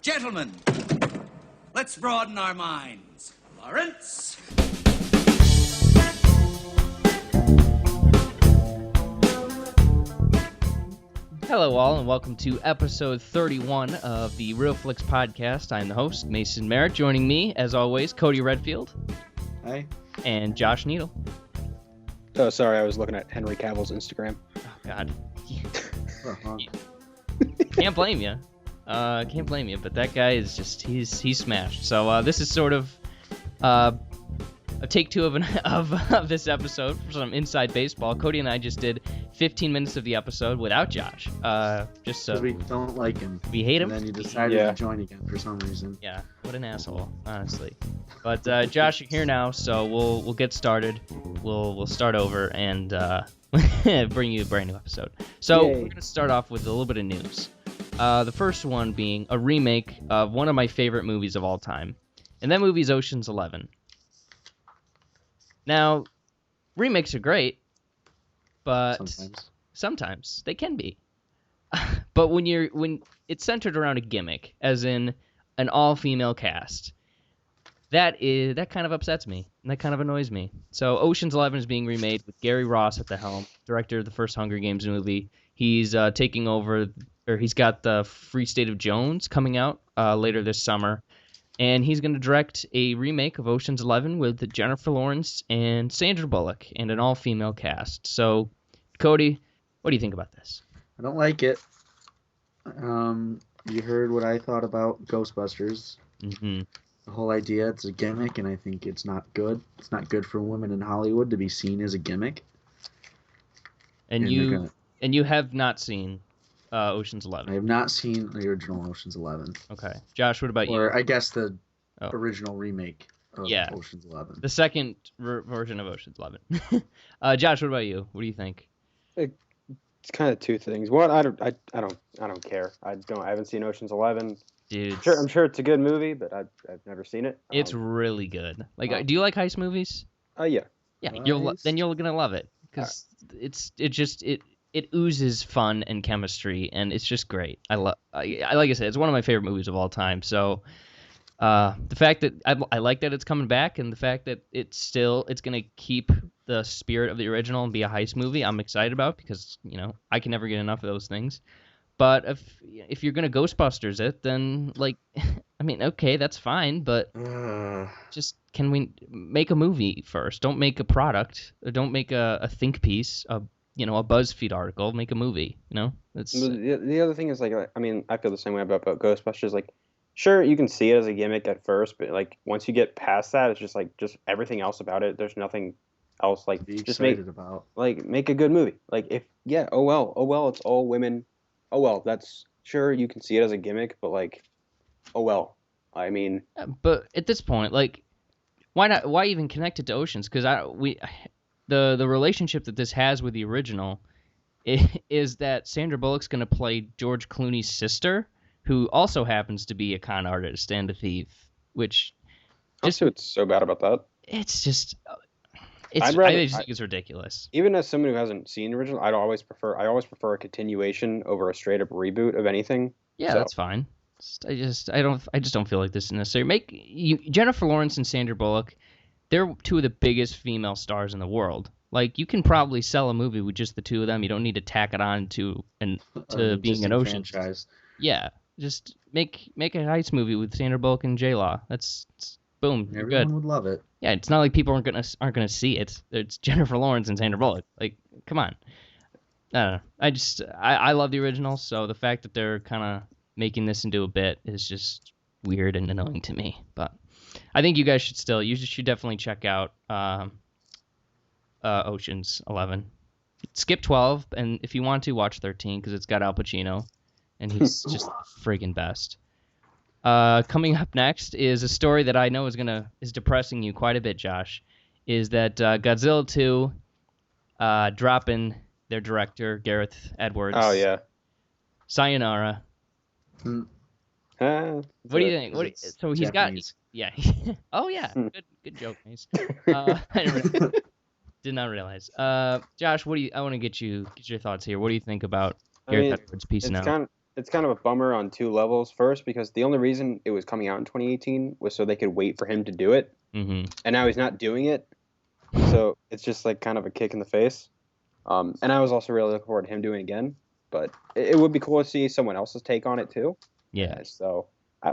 Gentlemen, let's broaden our minds. Lawrence? Hello all, and welcome to episode 31 of the Real Flicks podcast. I'm the host, Mason Merritt. Joining me, as always, Cody Redfield. Hi. And Josh Needle. Oh, sorry, I was looking at Henry Cavill's Instagram. Oh, God. Can't blame you. Can't blame you, but that guy is just, he's smashed. So this is sort of a take two of this episode for some inside baseball. Cody and I just did 15 minutes of the episode without Josh. Just so we don't like him. We hate him. And then he decided to join again for some reason. Yeah, what an asshole, honestly. But Josh, you're here now, so we'll get started. We'll start over and bring you a brand new episode. So we're gonna start off with a little bit of news. The first one being a remake of one of my favorite movies of all time, and that movie is Ocean's 11. Now, remakes are great, but sometimes they can be. But when it's centered around a gimmick, as in an all-female cast, that kind of upsets me, and that kind of annoys me. So Ocean's 11 is being remade with Gary Ross at the helm, director of the first Hunger Games movie. He's taking over, or he's got the Free State of Jones coming out later this summer. And he's going to direct a remake of Ocean's 11 with Jennifer Lawrence and Sandra Bullock and an all-female cast. So, Cody, what do you think about this? I don't like it. You heard what I thought about Ghostbusters. Mm-hmm. The whole idea, it's a gimmick, and I think it's not good. It's not good for women in Hollywood to be seen as a gimmick. And you have not seen Ocean's 11. I have not seen the original Ocean's 11. Okay. Josh, what about you? Or I guess the original remake of Ocean's 11. The second version of Ocean's 11. Josh, what about you? What do you think? It's kind of two things. One, I don't care. I haven't seen Ocean's 11. Dude, I'm sure it's a good movie, but I've never seen it. It's really good. Like, do you like heist movies? Yeah. Yeah, you're gonna love it because it oozes fun and chemistry, and it's just great. Like I said, it's one of my favorite movies of all time. So the fact that I like that it's coming back, and the fact that it's gonna keep the spirit of the original and be a heist movie, I'm excited about, because I can never get enough of those things. But if you're gonna Ghostbusters it, then I mean, okay, that's fine, but just can we make a movie first? Don't make a product. Or don't make a think piece. A BuzzFeed article. Make a movie. It's the other thing is I feel the same way about Ghostbusters. Sure, you can see it as a gimmick at first, but once you get past that, it's just everything else about it. There's nothing else make a good movie. Oh well, it's all women. Oh well, that's sure you can see it as a gimmick, but oh well. I mean, but at this point, why not? Why even connect it to Oceans? Because the relationship that this has with the original is that Sandra Bullock's going to play George Clooney's sister, who also happens to be a con artist and a thief. Which, I don't see what's so bad about that. It's just. I just think it's ridiculous. Even as someone who hasn't seen the original, I always prefer a continuation over a straight up reboot of anything. Yeah, that's fine. I just don't feel like this is necessary. Jennifer Lawrence and Sandra Bullock, they're two of the biggest female stars in the world. You can probably sell a movie with just the two of them. You don't need to tack it on to being an Ocean franchise. Yeah, just make a heist movie with Sandra Bullock and J-Law. That's boom. You're good. Everyone would love it. Yeah, it's not like people aren't gonna see it. It's Jennifer Lawrence and Sandra Bullock. Come on. I don't know. I love the original, so the fact that they're kind of making this into a bit is just weird and annoying to me. But I think you guys should definitely check out Ocean's 11. Skip 12, and if you want to, watch 13, because it's got Al Pacino, and he's just the friggin' best. Coming up next is a story that I know is depressing you quite a bit, Josh. Is that Godzilla 2 dropping their director Gareth Edwards? Oh yeah. Sayonara. What do you think? So he's Japanese. Oh yeah. Good joke, Mace. I did not realize. Josh, I want to get your thoughts here. What do you think about Gareth Edwards peacing out? it's kind of a bummer on 2 levels. First, because the only reason it was coming out in 2018 was so they could wait for him to do it, Mm-hmm. and now he's not doing it, so it's just like kind of a kick in the face. And I was also really looking forward to him doing it again, but it would be cool to see someone else's take on it too. Yeah. So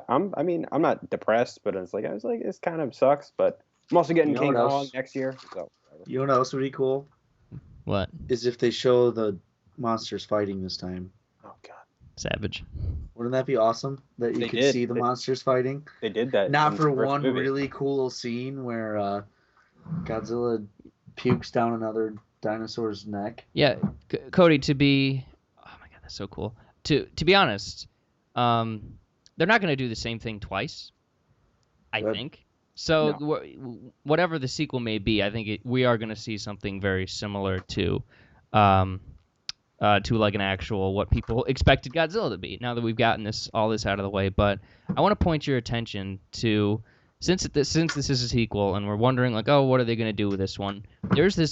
I'm not depressed, but I was like, it kind of sucks, but I'm also getting You know King what else? Kong next year, so whatever. You know what else would be cool? What? Is if they show the monsters fighting this time. Oh god, Savage. Wouldn't that be awesome? That you They could did. see the monsters fighting? they did that. Not in for the first one movie. really cool scene where Godzilla pukes down another dinosaur's neck. Yeah, Cody. Oh my god, that's so cool. To be honest, they're not gonna do the same thing twice. I Good. think. So whatever the sequel may be, I think we are gonna see something very similar to like an actual what people expected Godzilla to be. Now that we've gotten all this out of the way, but I want to point your attention to since this is a sequel and we're wondering like, oh, what are they going to do with this one? There's a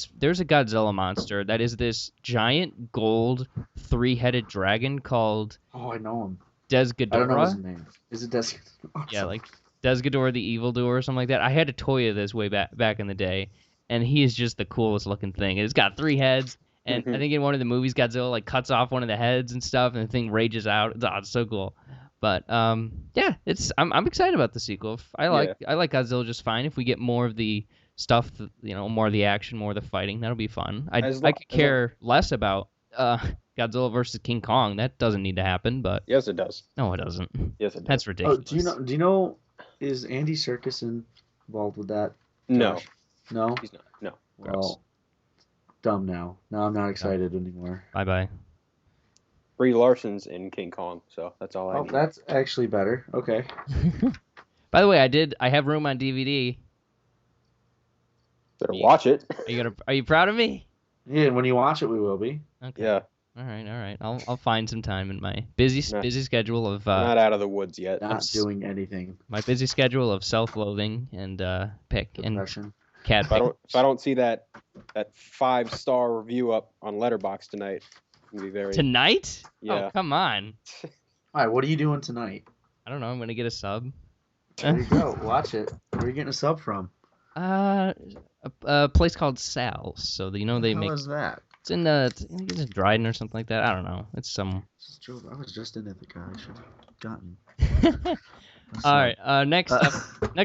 Godzilla monster that is this giant gold 3-headed dragon called Oh, I know him. Desghidorah. I don't know his name. Is it Desghidorah? Yeah, like Desghidorah the evildoer or something like that. I had a toy of this way back in the day, and he is just the coolest looking thing. And it's got 3 heads. And I think in one of the movies, Godzilla like cuts off one of the heads and stuff, and the thing rages out. It's so cool. But yeah, I'm excited about the sequel. I like Godzilla just fine. If we get more of the stuff, more of the action, more of the fighting, that'll be fun. I could care less about Godzilla versus King Kong. That doesn't need to happen. But Yes, it does. no, it doesn't. Yes, it does. That's ridiculous. Oh, do you know? Is Andy Serkis involved with that? No, Josh? No. he's not. No. Well, dumb now. Now I'm not excited anymore. Bye. Brie Larson's in King Kong, so that's all I Oh, need. that's actually better. Okay. By the way, I have room on DVD. Better watch it. Are you proud of me? Yeah, when you watch it, we will be. Okay. Yeah, All right. I'll find some time in my busy schedule of not out of the woods yet. Not doing anything. my busy schedule of self-loathing and pick and Depression. cat If I pick. don't see that 5-star review up on Letterboxd tonight, I'm gonna be very Tonight? Yeah. Oh, come on. All right, what are you doing tonight? I don't know. I'm gonna get a sub. There you go. Watch it. Where are you getting a sub from? A place called Sal's. So they How make. is that? It's in I think it's in Dryden or something like that. I don't know. It's some. I was just in Ithaca. I should have gotten. All right. Next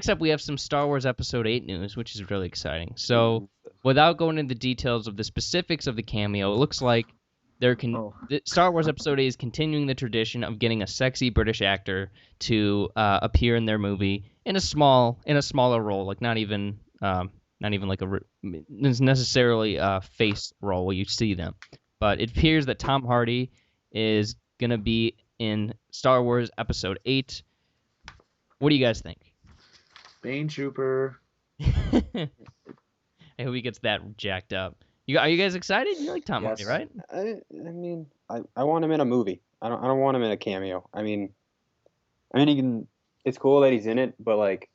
up, we have some Star Wars Episode 8 news, which is really exciting. So, without going into the details of the specifics of the cameo, it looks like Star Wars Episode 8 is continuing the tradition of getting a sexy British actor to appear in their movie in a smaller role, like not even like necessarily a face role where you see them. But it appears that Tom Hardy is gonna be in Star Wars Episode 8. What do you guys think? Bane Trooper. I hope he gets that jacked up. Are you guys excited? You like Tom Hardy, Yes. right? I mean, I want him in a movie. I don't want him in a cameo. I mean, he can. It's cool that he's in it, but like,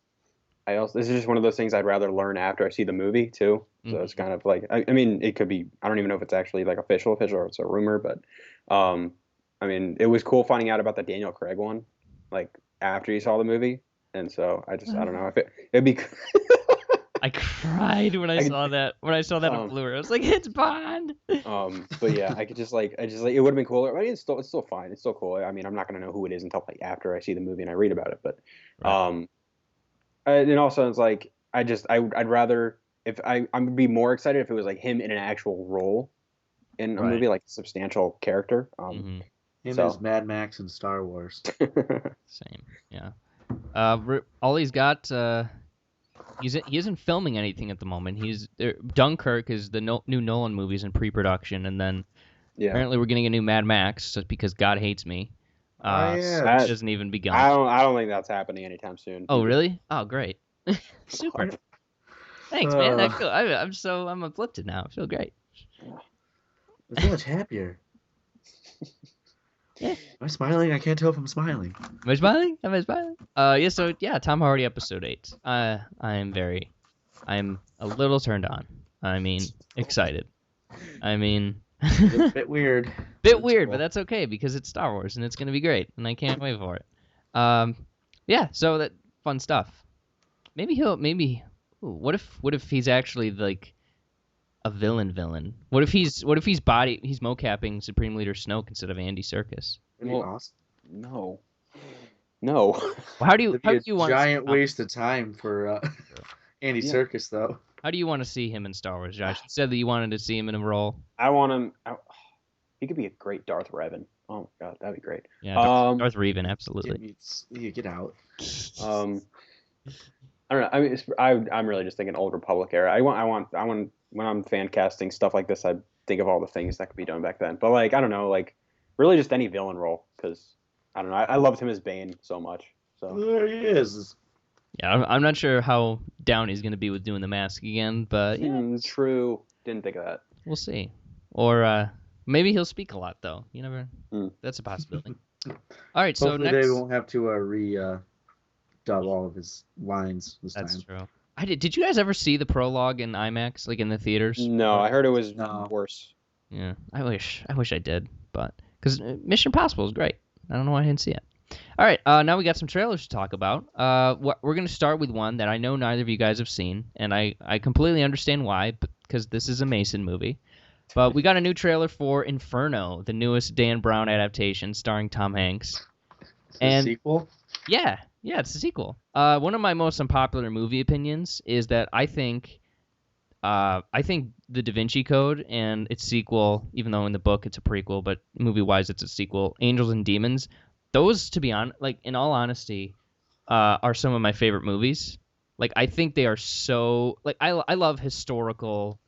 this is just one of those things I'd rather learn after I see the movie too. So it's kind of like, I mean, it could be. I don't even know if it's actually like official or it's a rumor, but I mean, it was cool finding out about the Daniel Craig one, like after you saw the movie, and so I don't know if it'd be. I cried when I saw that. When I saw that on Blu-ray, I was like, "It's Bond." But yeah, it would have been cooler. I mean, it's still fine. It's still cool. I mean, I'm not gonna know who it is until like after I see the movie and I read about it. But, Right. and also it's like I'd rather if I would be more excited if it was like him in an actual role in a movie, like a substantial character. Him So- as Mad Max in Star Wars. Same, yeah. All he's got, he isn't filming anything at the moment. Dunkirk is the new Nolan movies in pre-production, and then apparently we're getting a new Mad Max just because God hates me. yeah. It hasn't even begun. I don't think that's happening anytime soon. Oh really? Oh great, super. Thanks, man. I'm uplifted now. I feel great. I'm so much happier. Yeah. Am I smiling? I can't tell if I'm smiling. Am I smiling? Yeah, Tom Hardy Episode 8. I'm a little turned on. I mean, excited. I mean, It's a bit weird. Bit weird, but that's okay because it's Star Wars and it's gonna be great, and I can't wait for it. Yeah, so that fun stuff. Maybe what if he's actually like a villain? What if he's mocapping Supreme Leader Snoke instead of Andy Serkis? Pretty awesome. No. Well, how do you want giant waste of time for Andy Serkis though? How do you want to see him in Star Wars, Josh? You said that you wanted to see him in a role. I want him. He could be a great Darth Revan. Oh my god, that'd be great. Yeah, Darth Revan, absolutely. Get out. I don't know. I mean, I'm really just thinking Old Republic era. I want when I'm fan casting stuff like this, I think of all the things that could be done back then. But like, I don't know, like really just any villain role because I don't know. I loved him as Bane so much. So there he is. Yeah, I'm not sure how down he's gonna be with doing the mask again, but yeah, true. Didn't think of that. We'll see. Or maybe he'll speak a lot though. You never. That's a possibility. All right, so hopefully next they won't have to dub all of his lines this time. That's true. Did you guys ever see the prologue in IMAX, like in the theaters? No, I heard it was worse. Yeah, I wish I did, but because Mission Impossible is great. I don't know why I didn't see it. All right, now we got some trailers to talk about. We're going to start with one that I know neither of you guys have seen, and I completely understand why, because this is a Mason movie. But we got a new trailer for Inferno, the newest Dan Brown adaptation starring Tom Hanks. And sequel? Yeah, it's a sequel. One of my most unpopular movie opinions is that I think The Da Vinci Code and its sequel, even though in the book it's a prequel, but movie-wise it's a sequel, Angels and Demons, those, to be honest, like in all honesty, are some of my favorite movies. Like I think they are so like I love historical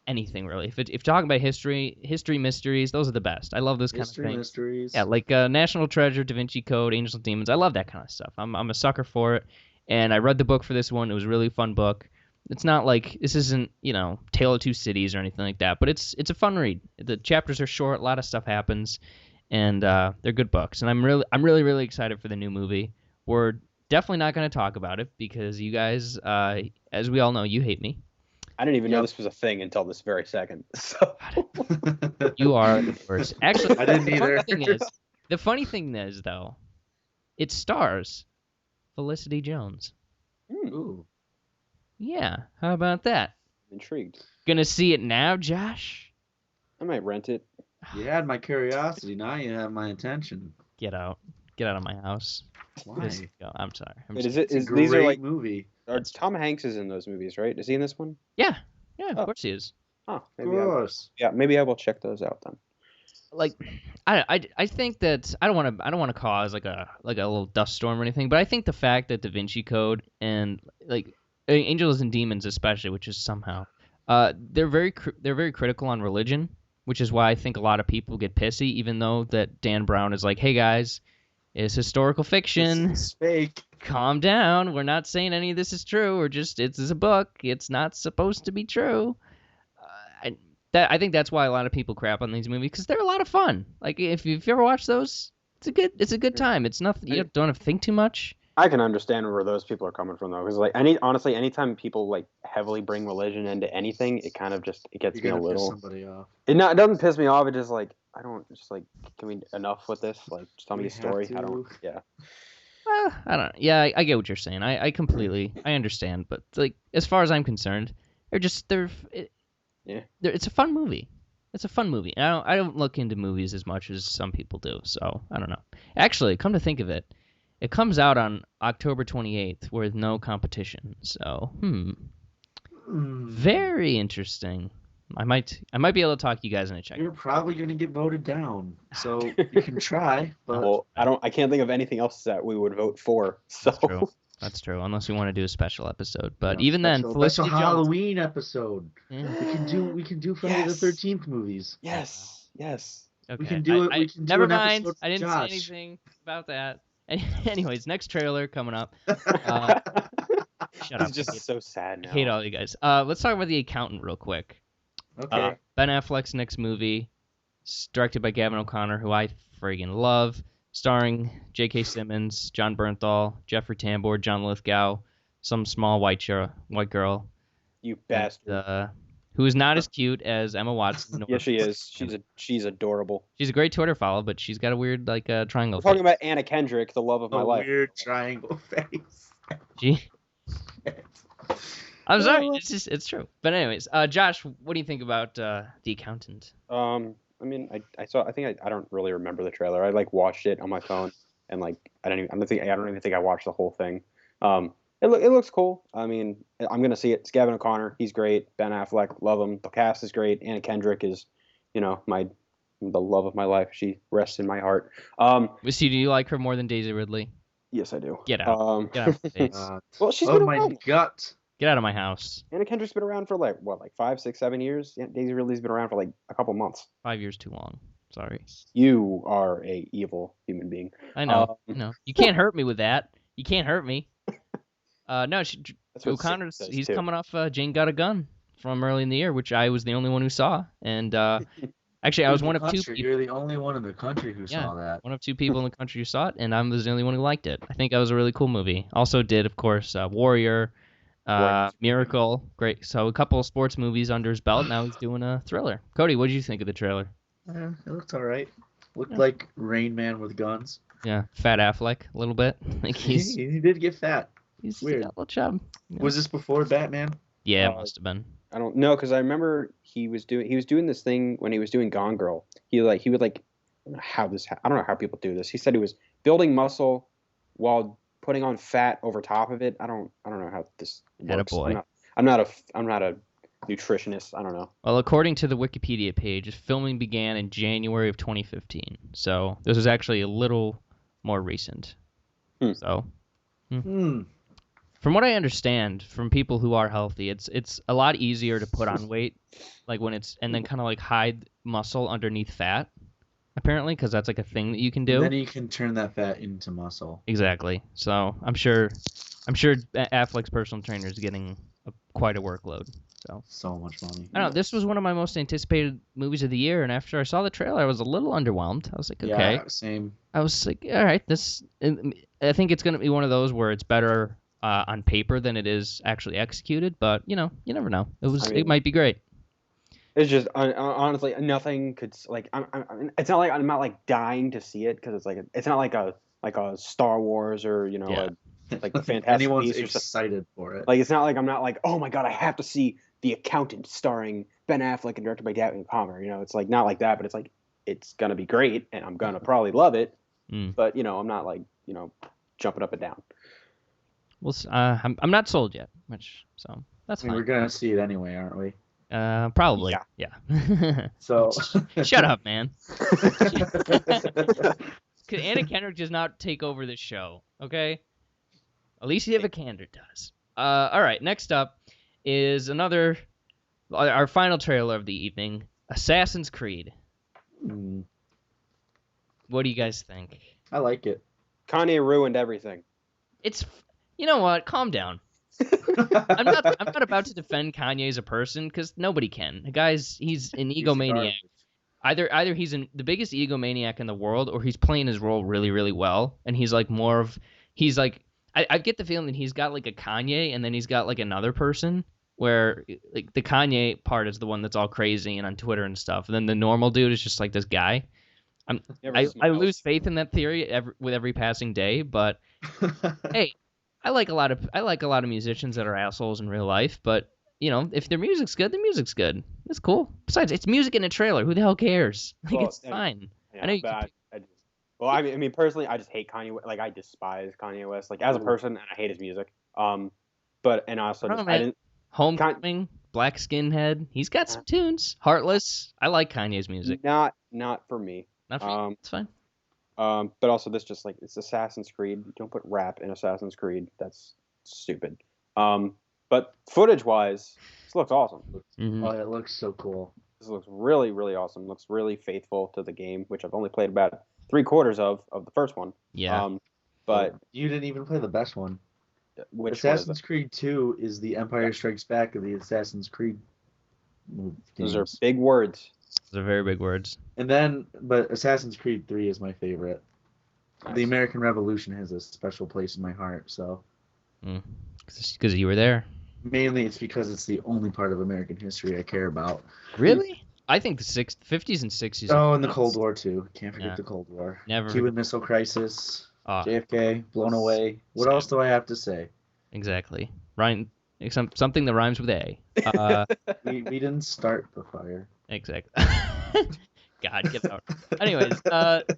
anything really. If you're talking about history mysteries, those are the best. I love those kind of things. Mysteries. Yeah, like National Treasure, Da Vinci Code, Angels and Demons. I love that kind of stuff. I'm a sucker for it, and I read the book for this one. It was a really fun book. It's not like this isn't Tale of Two Cities or anything like that, but it's a fun read. The chapters are short, a lot of stuff happens, and they're good books. And I'm really excited for the new movie. We're definitely not going to talk about it because you guys, as we all know, you hate me. I didn't even know this was a thing until this very second. So you are the worst. Actually, I didn't either. The funny thing is, though, it stars Felicity Jones. Ooh. Yeah, how about that? Intrigued. Gonna see it now, Josh? I might rent it. You had my curiosity. Now you have my attention. Get out of my house. Why? I'm sorry. It's a great movie. Tom Hanks is in those movies, right? Is he in this one? Yeah, of course he is. Oh, of course. Maybe I will check those out then. Like, I think that I don't want to cause like a little dust storm or anything, but I think the fact that Da Vinci Code and like Angels and Demons especially, which is somehow they're very critical on religion, which is why I think a lot of people get pissy, even though that Dan Brown is like, hey guys, it's historical fiction. It's fake. Calm down. We're not saying any of this is true. It's a book. It's not supposed to be true. I think that's why a lot of people crap on these movies because they're a lot of fun. Like if you ever watch those, it's a good time. It's nothing. You don't have to think too much. I can understand where those people are coming from though, because like honestly, anytime people like heavily bring religion into anything, it kind of just gets me a little. Piss somebody off. It doesn't piss me off. It just like I don't just like can we enough with this? Like just tell me a story. I don't. Yeah. I don't. Yeah, I get what you're saying. I completely understand, but like as far as I'm concerned, it's a fun movie. It's a fun movie. I don't look into movies as much as some people do, so I don't know. Actually, come to think of it, it comes out on October 28th with no competition. So, very interesting. I might be able to talk you guys into checking. You're probably going to get voted down, so you can try. But well, I can't think of anything else that we would vote for. So That's true. Unless we want to do a special episode, but even then, Felicity Jones, Halloween episode. Yeah. We can do Friday the 13th movies. Yes. Okay. We can do it. Never mind. I didn't say anything about that. Anyways, next trailer coming up. Shut up. It's just so sad now. I hate all you guys. Let's talk about The Accountant real quick. Okay. Ben Affleck's next movie, directed by Gavin O'Connor, who I friggin' love, starring J.K. Simmons, John Bernthal, Jeffrey Tambor, John Lithgow, some small white girl. You bastard. who is not as cute as Emma Watson. Yeah, she is. She's adorable. She's a great Twitter follow, but she's got a weird triangle We're talking face. about Anna Kendrick, the love of my life. Weird triangle face. I'm sorry, it's true. But anyways, Josh, what do you think about The Accountant? I mean, I don't really remember the trailer. I like watched it on my phone, and like I don't even think I watched the whole thing. It looks cool. I mean, I'm gonna see it. It's Gavin O'Connor. He's great. Ben Affleck, love him. The cast is great. Anna Kendrick is, the love of my life. She rests in my heart. Do you like her more than Daisy Ridley? Yes, I do. Get out. Get out of my face. Well, she's been around. My gut. Get out of my house. Anna Kendrick's been around for like 5, 6, 7 years. Yeah, Daisy Ridley's been around for like a couple months. 5 years too long. Sorry. You are a evil human being. I know. You can't hurt me with that. You can't hurt me. No, O'Connor's. He's coming off Jane Got a Gun from early in the year, which I was the only one who saw. And actually, I was one of 2 people. You're the only one in the country who saw that. One of 2 people in the country who saw it, and I was the only one who liked it. I think that was a really cool movie. Also did, of course, Warrior. Miracle, great. So a couple of sports movies under his belt. Now he's doing a thriller. Cody, what did you think of the trailer? It looked all right. Looked like Rain Man with guns. Yeah, Fat Affleck a little bit. Like he did get fat. He's weird. got a little chub. Yeah. Was this before Batman? Yeah, it must have been. I don't know because I remember he was doing this thing when he was doing Gone Girl. He would I don't know how people do this. He said he was building muscle while putting on fat over top of it. I don't know how this works. I'm not a nutritionist. I don't know. Well, according to the Wikipedia page, filming began in January of 2015. So this is actually a little more recent. So, from what I understand from people who are healthy, it's a lot easier to put on weight, like when and then kind of like hide muscle underneath fat. Apparently, because that's like a thing that you can do. And then you can turn that fat into muscle. Exactly. So I'm sure Affleck's personal trainer is getting quite a workload. So much money. I don't know. This was one of my most anticipated movies of the year, and after I saw the trailer, I was a little underwhelmed. I was like, okay. Yeah, same. I was like, all right, I think it's going to be one of those where it's better on paper than it is actually executed, but you never know. It might be great. It's just honestly nothing could like. It's not like I'm not like dying to see it because it's not like a Star Wars or like the Fantastic Anyone's Beasts excited for it. Like it's not like I'm not like, oh my god, I have to see The Accountant starring Ben Affleck and directed by Gavin O'Connor. It's like not like that, but it's like it's gonna be great and I'm gonna probably love it. But I'm not like jumping up and down. Well, I'm not sold yet, so that's fine. We're gonna see it anyway, aren't we? Probably. Yeah. So shut up, man. Anna Kendrick does not take over this show, okay? Alicia Vikander does. All right, next up is our final trailer of the evening, Assassin's Creed. What do you guys think? I like it. Kanye ruined everything. You know what? Calm down. I'm not about to defend Kanye as a person because nobody can. The he's an egomaniac. Either he's the biggest egomaniac in the world, or he's playing his role really, really well, and he's like I get the feeling that he's got like a Kanye, and then he's got like another person where like the Kanye part is the one that's all crazy and on Twitter and stuff, and then the normal dude is just like this guy. I lose faith in that theory with every passing day, but hey. I like a lot of musicians that are assholes in real life, but if their music's good, the music's good. It's cool. Besides, it's music in a trailer. Who the hell cares? It's fine. Yeah, I know you. I mean, personally, I just hate Kanye. Like, I despise Kanye West. Like, as a person, and I hate his music. I didn't. Homecoming, Black Skinhead. He's got some tunes. Heartless. I like Kanye's music. Not for me. Not for you. It's fine. But also this just like it's Assassin's Creed. You don't put rap in Assassin's Creed. That's stupid. But footage-wise, this looks awesome. Mm-hmm. Oh, it looks so cool. This looks really, really awesome. Looks really faithful to the game, which I've only played about 3/4 of the first one. Yeah. But you didn't even play the best one. Which Assassin's Creed 2 is the Empire Strikes Back of the Assassin's Creed games. Those are big words. Those are very big words. But Assassin's Creed 3 is my favorite. Nice. The American Revolution has a special place in my heart, so. Because you were there. Mainly, it's because it's the only part of American history I care about. Really? I think the 50s and 60s. Oh, and the Cold War too. Can't forget Yeah. the Cold War. Never. Cuban Missile Crisis. Oh, JFK blown away. What Same. else do I have to say? exactly. Something that rhymes with A. We didn't start the fire. Exactly. God, get out. Anyways,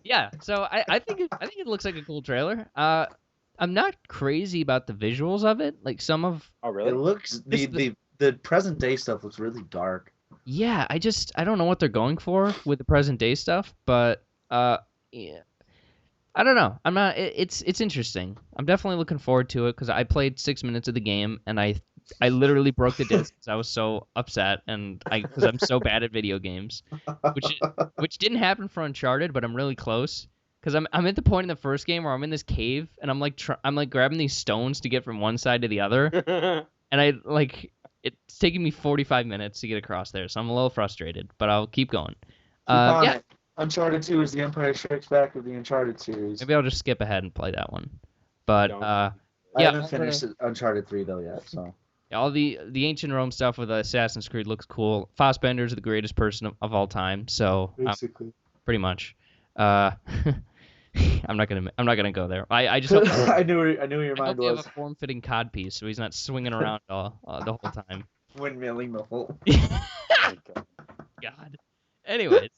yeah. So I think it looks like a cool trailer. I'm not crazy about the visuals of it. Like some of Oh, It really? looks the present day stuff looks really dark. yeah. I don't know what they're going for with the present day stuff, but yeah. I don't know. I'm not. It's interesting. I'm definitely looking forward to it because I played 6 minutes of the game and I literally broke the disc because I was so upset and because I'm so bad at video games, which didn't happen for Uncharted, but I'm really close because I'm at the point in the first game where I'm in this cave and I'm like grabbing these stones to get from one side to the other, and it's taking me 45 minutes to get across there, so I'm a little frustrated, but I'll keep going. Yeah. Uncharted 2 is the Empire Strikes Back of the Uncharted series. Maybe I'll just skip ahead and play that one. But Don't. I yeah, haven't finished Uncharted 3 though yet, so. all the ancient Rome stuff with Assassin's Creed looks cool. Fassbender's the greatest person of all time, so Basically. pretty much. I'm not gonna go there. I just hope, I knew where your I hope mind they have was. a form-fitting codpiece, so he's not swinging around the whole time. Windmilling the whole. God. Anyways,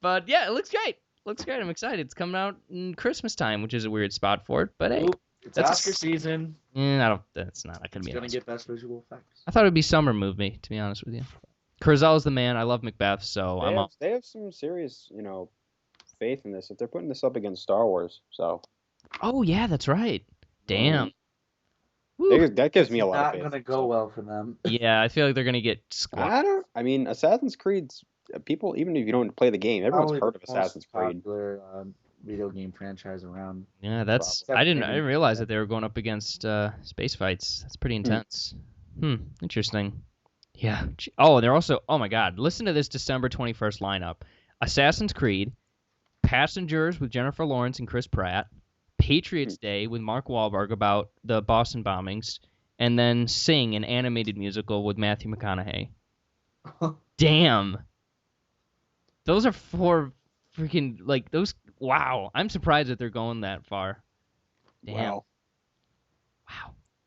but yeah, it looks great. Looks great. I'm excited. It's coming out in Christmas time, which is a weird spot for it, but hey. Oop, it's that's- Oscar season. That's not gonna It's be. gonna get best visual effects. I thought it would be summer movie, to be honest with you. Curzel's the man. I love Macbeth, so I'm up. They have some serious, faith in this. If they're putting this up against Star Wars, so Oh yeah, that's right. Damn. Woo. that gives me a lot of Not faith. gonna go well for them. Yeah, I feel like they're gonna get squashed. I mean, Assassin's Creed's people. Even if you don't play the game, everyone's Probably heard of the most Assassin's Creed. Popular video game franchise around. Yeah, that's. Probably. I didn't realize that they were going up against space fights. That's pretty intense. Interesting. Yeah. Oh, they're also. Oh my God! Listen to this December 21st lineup: Assassin's Creed, Passengers with Jennifer Lawrence and Chris Pratt, Patriots Day with Mark Wahlberg about the Boston bombings, and then Sing, an animated musical with Matthew McConaughey. Damn. Those are four freaking those. Wow, I'm surprised that they're going that far. Damn. Wow.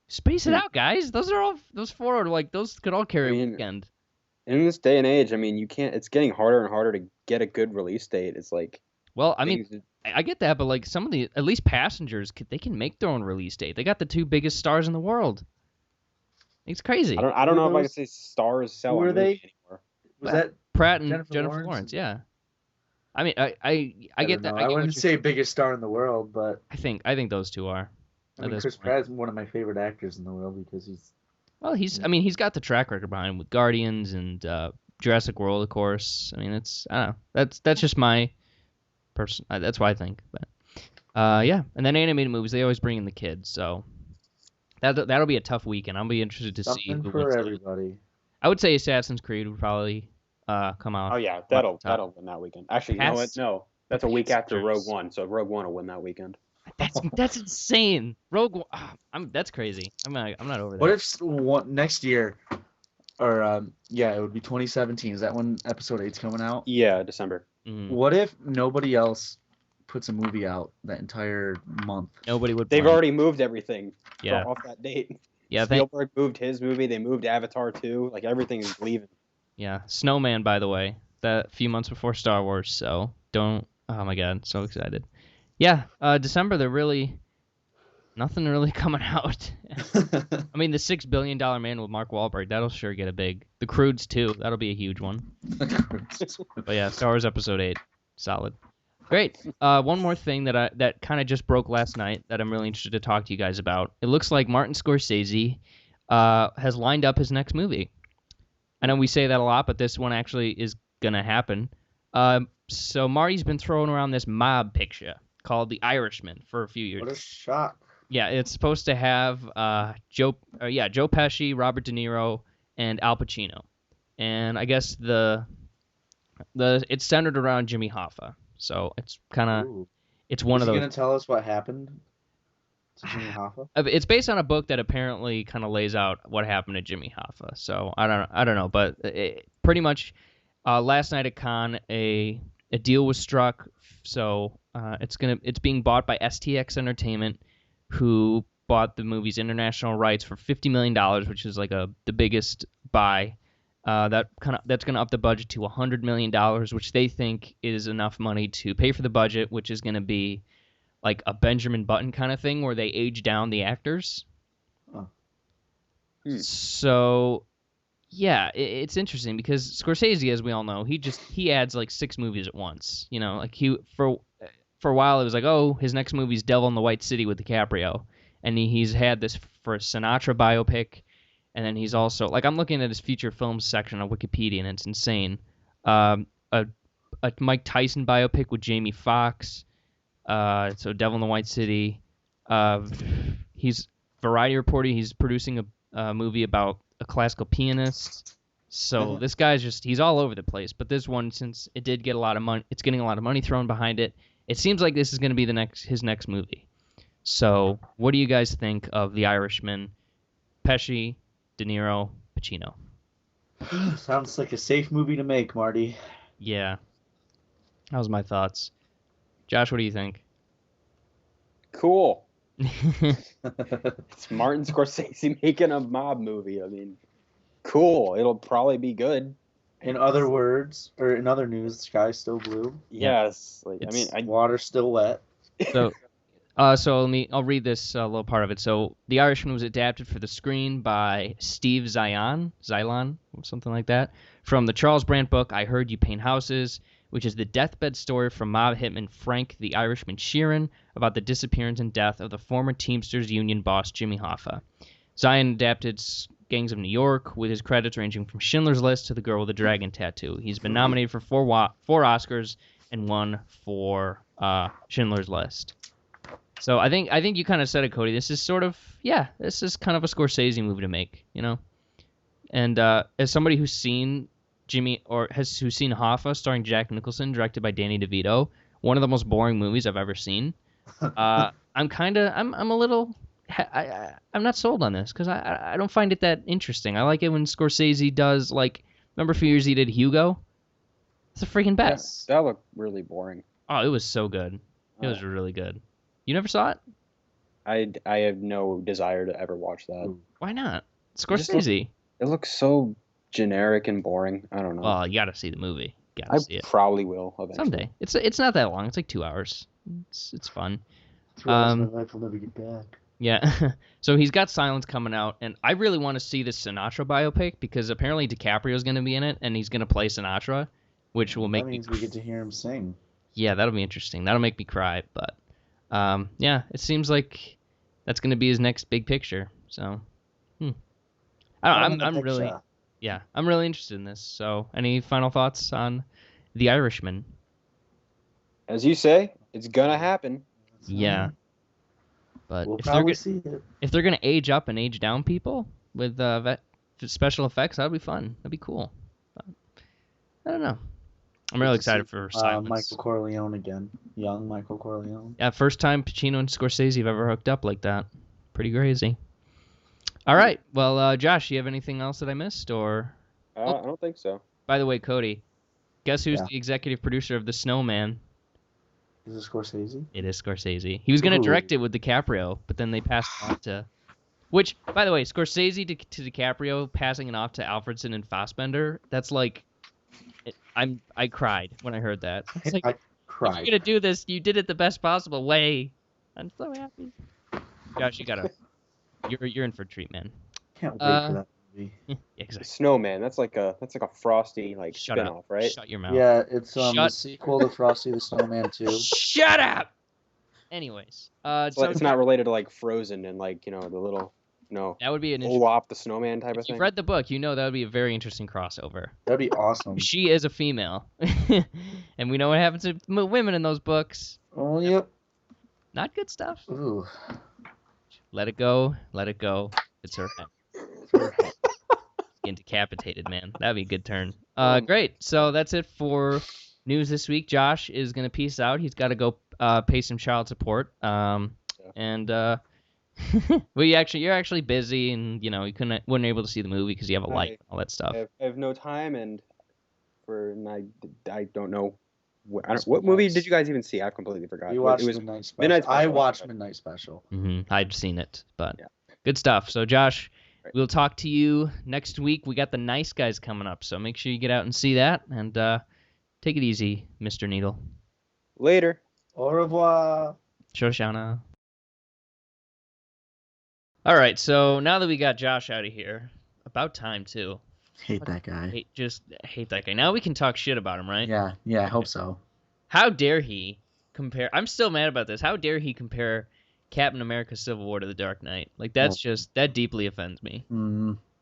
Space it out, guys. Those four are those could all carry a weekend. In this day and age, I mean, you can't. It's getting harder and harder to get a good release date. It's like. Well, I mean, I get that, but some of the at least Passengers, they can make their own release date. They got the two biggest stars in the world. It's crazy. I don't know if I can say stars sell. Who are they? Anymore. Was that Pratt and Jennifer Lawrence? Yeah. I mean, I get that. I wouldn't say biggest star in the world, but I think those two are. I mean, Chris Pratt is one of my favorite actors in the world because he's. Well, he's got the track record behind him with Guardians and Jurassic World, of course. I mean, I don't know. That's just my person. That's what I think. But yeah, and then animated movies, they always bring in the kids, so that'll be a tough weekend. I'll be interested to see Something for everybody. I would say Assassin's Creed would probably come out. Oh yeah, that'll win that weekend. Actually, you know what? No, that's a week after Rogue One, so Rogue One will win that weekend. That's insane. Rogue One, that's crazy. I'm not over that. What if next year, or it would be 2017. Is that when Episode 8's coming out? Yeah, December. Mm-hmm. What if nobody else puts a movie out that entire month? Nobody would. They've already moved everything. Yeah. Off that date. Yeah. Spielberg moved his movie. They moved Avatar 2. Like everything is leaving. Yeah. Snowman, by the way, that few months before Star Wars. So don't. Oh my God, so excited. Yeah. December, nothing really coming out. I mean, the $6 billion Man with Mark Wahlberg, that'll sure get a big. The Croods too, that'll be a huge one. But yeah, Star Wars Episode 8, solid. Great. One more thing that kind of just broke last night that I'm really interested to talk to you guys about. It looks like Martin Scorsese has lined up his next movie. I know we say that a lot, but this one actually is gonna happen. So Marty's been throwing around this mob picture called The Irishman for a few years. What a shock. Yeah, it's supposed to have Joe Pesci, Robert De Niro, and Al Pacino, and I guess it's centered around Jimmy Hoffa. So it's kind of it's one of those. Is he gonna tell us what happened To Jimmy Hoffa? It's based on a book that apparently kind of lays out what happened to Jimmy Hoffa. So I don't know, but pretty much last night at Cannes, a deal was struck. So it's being bought by STX Entertainment, who bought the movie's international rights for $50 million, which is like the biggest buy. That's gonna up the budget to $100 million, which they think is enough money to pay for the budget, which is gonna be like a Benjamin Button kind of thing where they age down the actors. Oh. So, yeah, it's interesting because Scorsese, as we all know, he adds like 6 movies at once. You know, like for a while it was like, oh, his next movie's Devil in the White City with DiCaprio, and he's had this for a Sinatra biopic, and then he's also like, I'm looking at his feature films section on Wikipedia and it's insane. A Mike Tyson biopic with Jamie Foxx. So Devil in the White City. He's Variety reporting he's producing a movie about a classical pianist. So this guy's he's all over the place. But this one, since it did get a lot of money, it's getting a lot of money thrown behind it. It seems like this is going to be his next movie. So what do you guys think of The Irishman? Pesci, De Niro, Pacino. Sounds like a safe movie to make, Marty. Yeah. That was my thoughts. Josh, what do you think? Cool. It's Martin Scorsese making a mob movie. I mean, cool. It'll probably be good. In other words, or in other news, the sky's still blue. Yes. Water's still wet. So, I'll read this little part of it. So, The Irishman was adapted for the screen by Steve Zylon, something like that, from the Charles Brandt book I Heard You Paint Houses, which is the deathbed story from mob hitman Frank the Irishman Sheeran about the disappearance and death of the former Teamsters Union boss Jimmy Hoffa. Zion adapted Gangs of New York, with his credits ranging from Schindler's List to The Girl with the Dragon Tattoo. He's been nominated for 4 Oscars and 1 for Schindler's List. So I think you kind of said it, Cody. This is kind of a Scorsese movie to make, you know? And as somebody who's seen who's seen Hoffa starring Jack Nicholson, directed by Danny DeVito, one of the most boring movies I've ever seen. I'm not sold on this because I don't find it that interesting. I like it when Scorsese does, like, remember a few years he did Hugo? It's the freaking best. That looked really boring. Oh, it was so good. It was really good. You never saw it? I have no desire to ever watch that. Why not? Scorsese. It looks so generic and boring. I don't know. Oh, you gotta see the movie. I probably will eventually. Someday. It's not that long. It's like 2 hours. It's fun. 3 hours of my life will never get back. Yeah. So he's got Silence coming out, and I really want to see this Sinatra biopic because apparently DiCaprio's going to be in it, and he's going to play Sinatra, which will make that means we get to hear him sing. Yeah, that'll be interesting. That'll make me cry, but yeah, it seems like that's going to be his next big picture. So, I'm really interested in this. So, any final thoughts on The Irishman? As you say, it's gonna happen. Yeah, but we'll probably see it. If they're gonna age up and age down people with special effects, that'd be fun. That'd be cool. But, I don't know. I'm really excited for Silence. Michael Corleone again. Young Michael Corleone. Yeah, first time Pacino and Scorsese have ever hooked up like that. Pretty crazy. All right. Well, Josh, do you have anything else that I missed? Or I don't think so. By the way, Cody, guess who's the executive producer of The Snowman? Is it Scorsese? It is Scorsese. He was going to direct it with DiCaprio, but then they passed it off to... Which, by the way, Scorsese to DiCaprio, passing it off to Alfredson and Fassbender, that's like... I cried when I heard that. It's like, I cried. If you're going to do this, you did it the best possible way. I'm so happy. Josh, you gotta... You're in for a treat, man. Can't wait for that movie. Yeah, exactly. Snowman. That's like a Frosty Shut spinoff, up. right? Shut your mouth. Yeah, it's the sequel to Frosty the Snowman 2. Shut up. Anyways, it's not related to like Frozen and like the little that would be an Olaf the Snowman type of If thing. you've read the book, that would be a very interesting crossover. That'd be awesome. She is a female, and we know what happens to women in those books. Oh, yep. Not good stuff. Ooh. Let it go. Let it go. It's her head. Getting decapitated, man. That'd be a good turn. Great. So that's it for news this week. Josh is gonna peace out. He's got to go pay some child support. And Well, you're actually busy, and you weren't able to see the movie because you have a life and all that stuff. I have no time, and I don't know. What Midnight movie Special. did you guys even see? I completely forgot. You watched It was Midnight Special. Midnight Special. I watched Midnight Special. I'd seen it, but Yeah. good stuff. So, Josh, Right. we'll talk to you next week. We got the Nice Guys coming up, so make sure you get out and see that. And take it easy, Mr. Needle. Later. Au revoir. Shoshana. All right, so now that we got Josh out of here, about time too. Hate that guy. Hate that guy. Now we can talk shit about him, right? Yeah, I hope so. How dare he compare? I'm still mad about this. How dare he compare Captain America: Civil War to The Dark Knight? Like that deeply offends me.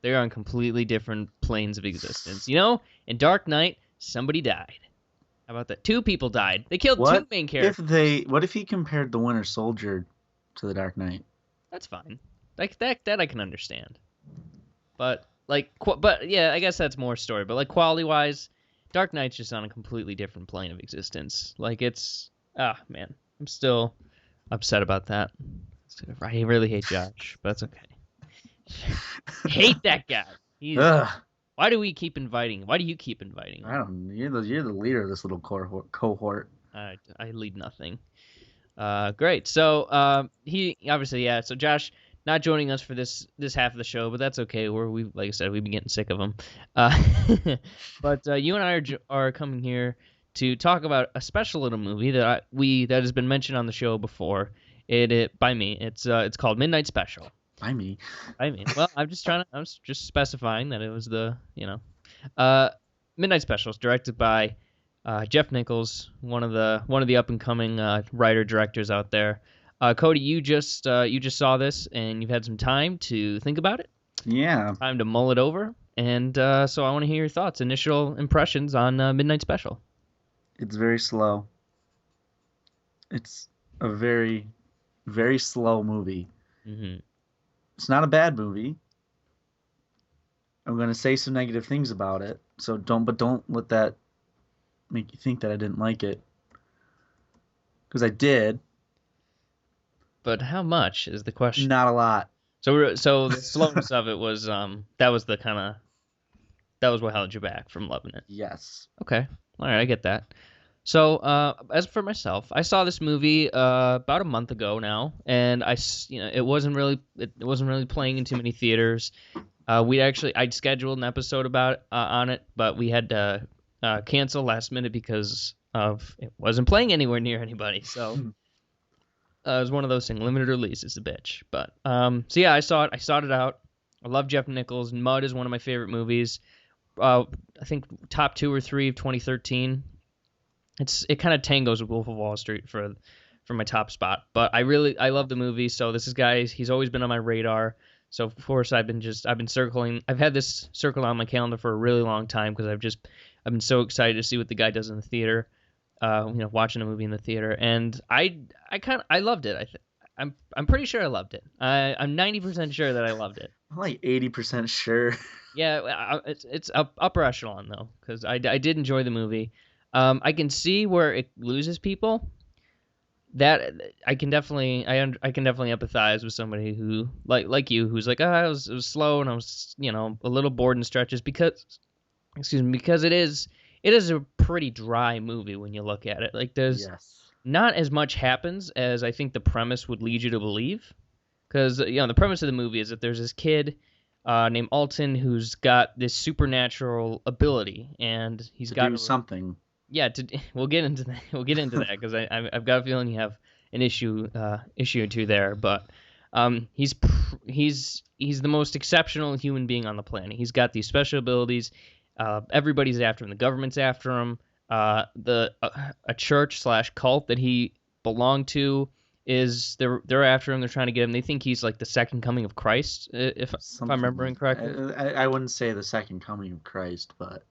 They're on completely different planes of existence. In Dark Knight, somebody died. How about that? 2 people died. They killed 2 main characters. What if he compared the Winter Soldier to the Dark Knight? That's fine. Like that I can understand. But yeah, I guess that's more story. But like quality wise, Dark Knight's just on a completely different plane of existence. Like it's man, I'm still upset about that. I really hate Josh, but that's okay. Hate that guy. Why do we keep inviting? Why do you keep inviting him? I don't know. You're the leader of this little cohort. I lead nothing. Great. So he obviously So Josh not joining us for this half of the show, but that's okay. Like I said, we've been getting sick of him. But you and I are coming here to talk about a special little movie that has been mentioned on the show before. By me. It's called Midnight Special. By me. Well, I was just specifying that it was Midnight Special is directed by Jeff Nichols, one of the up and coming writer directors out there. Cody, you just saw this and you've had some time to think about it. Yeah. Time to mull it over, and so I want to hear your thoughts, initial impressions on Midnight Special. It's very slow. It's a very, very slow movie. Mm-hmm. It's not a bad movie. I'm gonna say some negative things about it, so don't let that make you think that I didn't like it, because I did. But how much is the question? Not a lot. So the slowness of it was that was what held you back from loving it. Yes. Okay, all right, I get that. So as for myself, I saw this movie about a month ago now, and it wasn't really playing in too many theaters. I'd scheduled an episode about on it, but we had to cancel last minute because it wasn't playing anywhere near anybody. So. It was one of those things. Limited release is a bitch. But so yeah, I saw it. I sought it out. I love Jeff Nichols. Mud is one of my favorite movies. I think top 2 or 3 of 2013. It kind of tangos with Wolf of Wall Street for my top spot. But I love the movie. So this is he's always been on my radar. So of course I've been circling. I've had this circled on my calendar for a really long time because I've been so excited to see what the guy does in the theater. Watching a movie in the theater, and I loved it. I'm pretty sure I loved it. I'm 90% sure that I loved it. I'm like 80% sure. Yeah, it's upper echelon though, because I did enjoy the movie. I can see where it loses people. That I can definitely empathize with somebody who like you, who's like, it was slow and I was a little bored in stretches because it is a pretty dry movie when you look at it. Like there's not as much happens as I think the premise would lead you to believe. Because the premise of the movie is that there's this kid named Alton who's got this supernatural ability, and he's got to do something. Yeah, we'll get into that. We'll get into that because I've got a feeling you have an issue or two there. But he's the most exceptional human being on the planet. He's got these special abilities. Everybody's after him. The government's after him. A church / cult that he belonged to they're after him. They're trying to get him. They think he's like the second coming of Christ, if I'm remembering correctly. I wouldn't say the second coming of Christ, but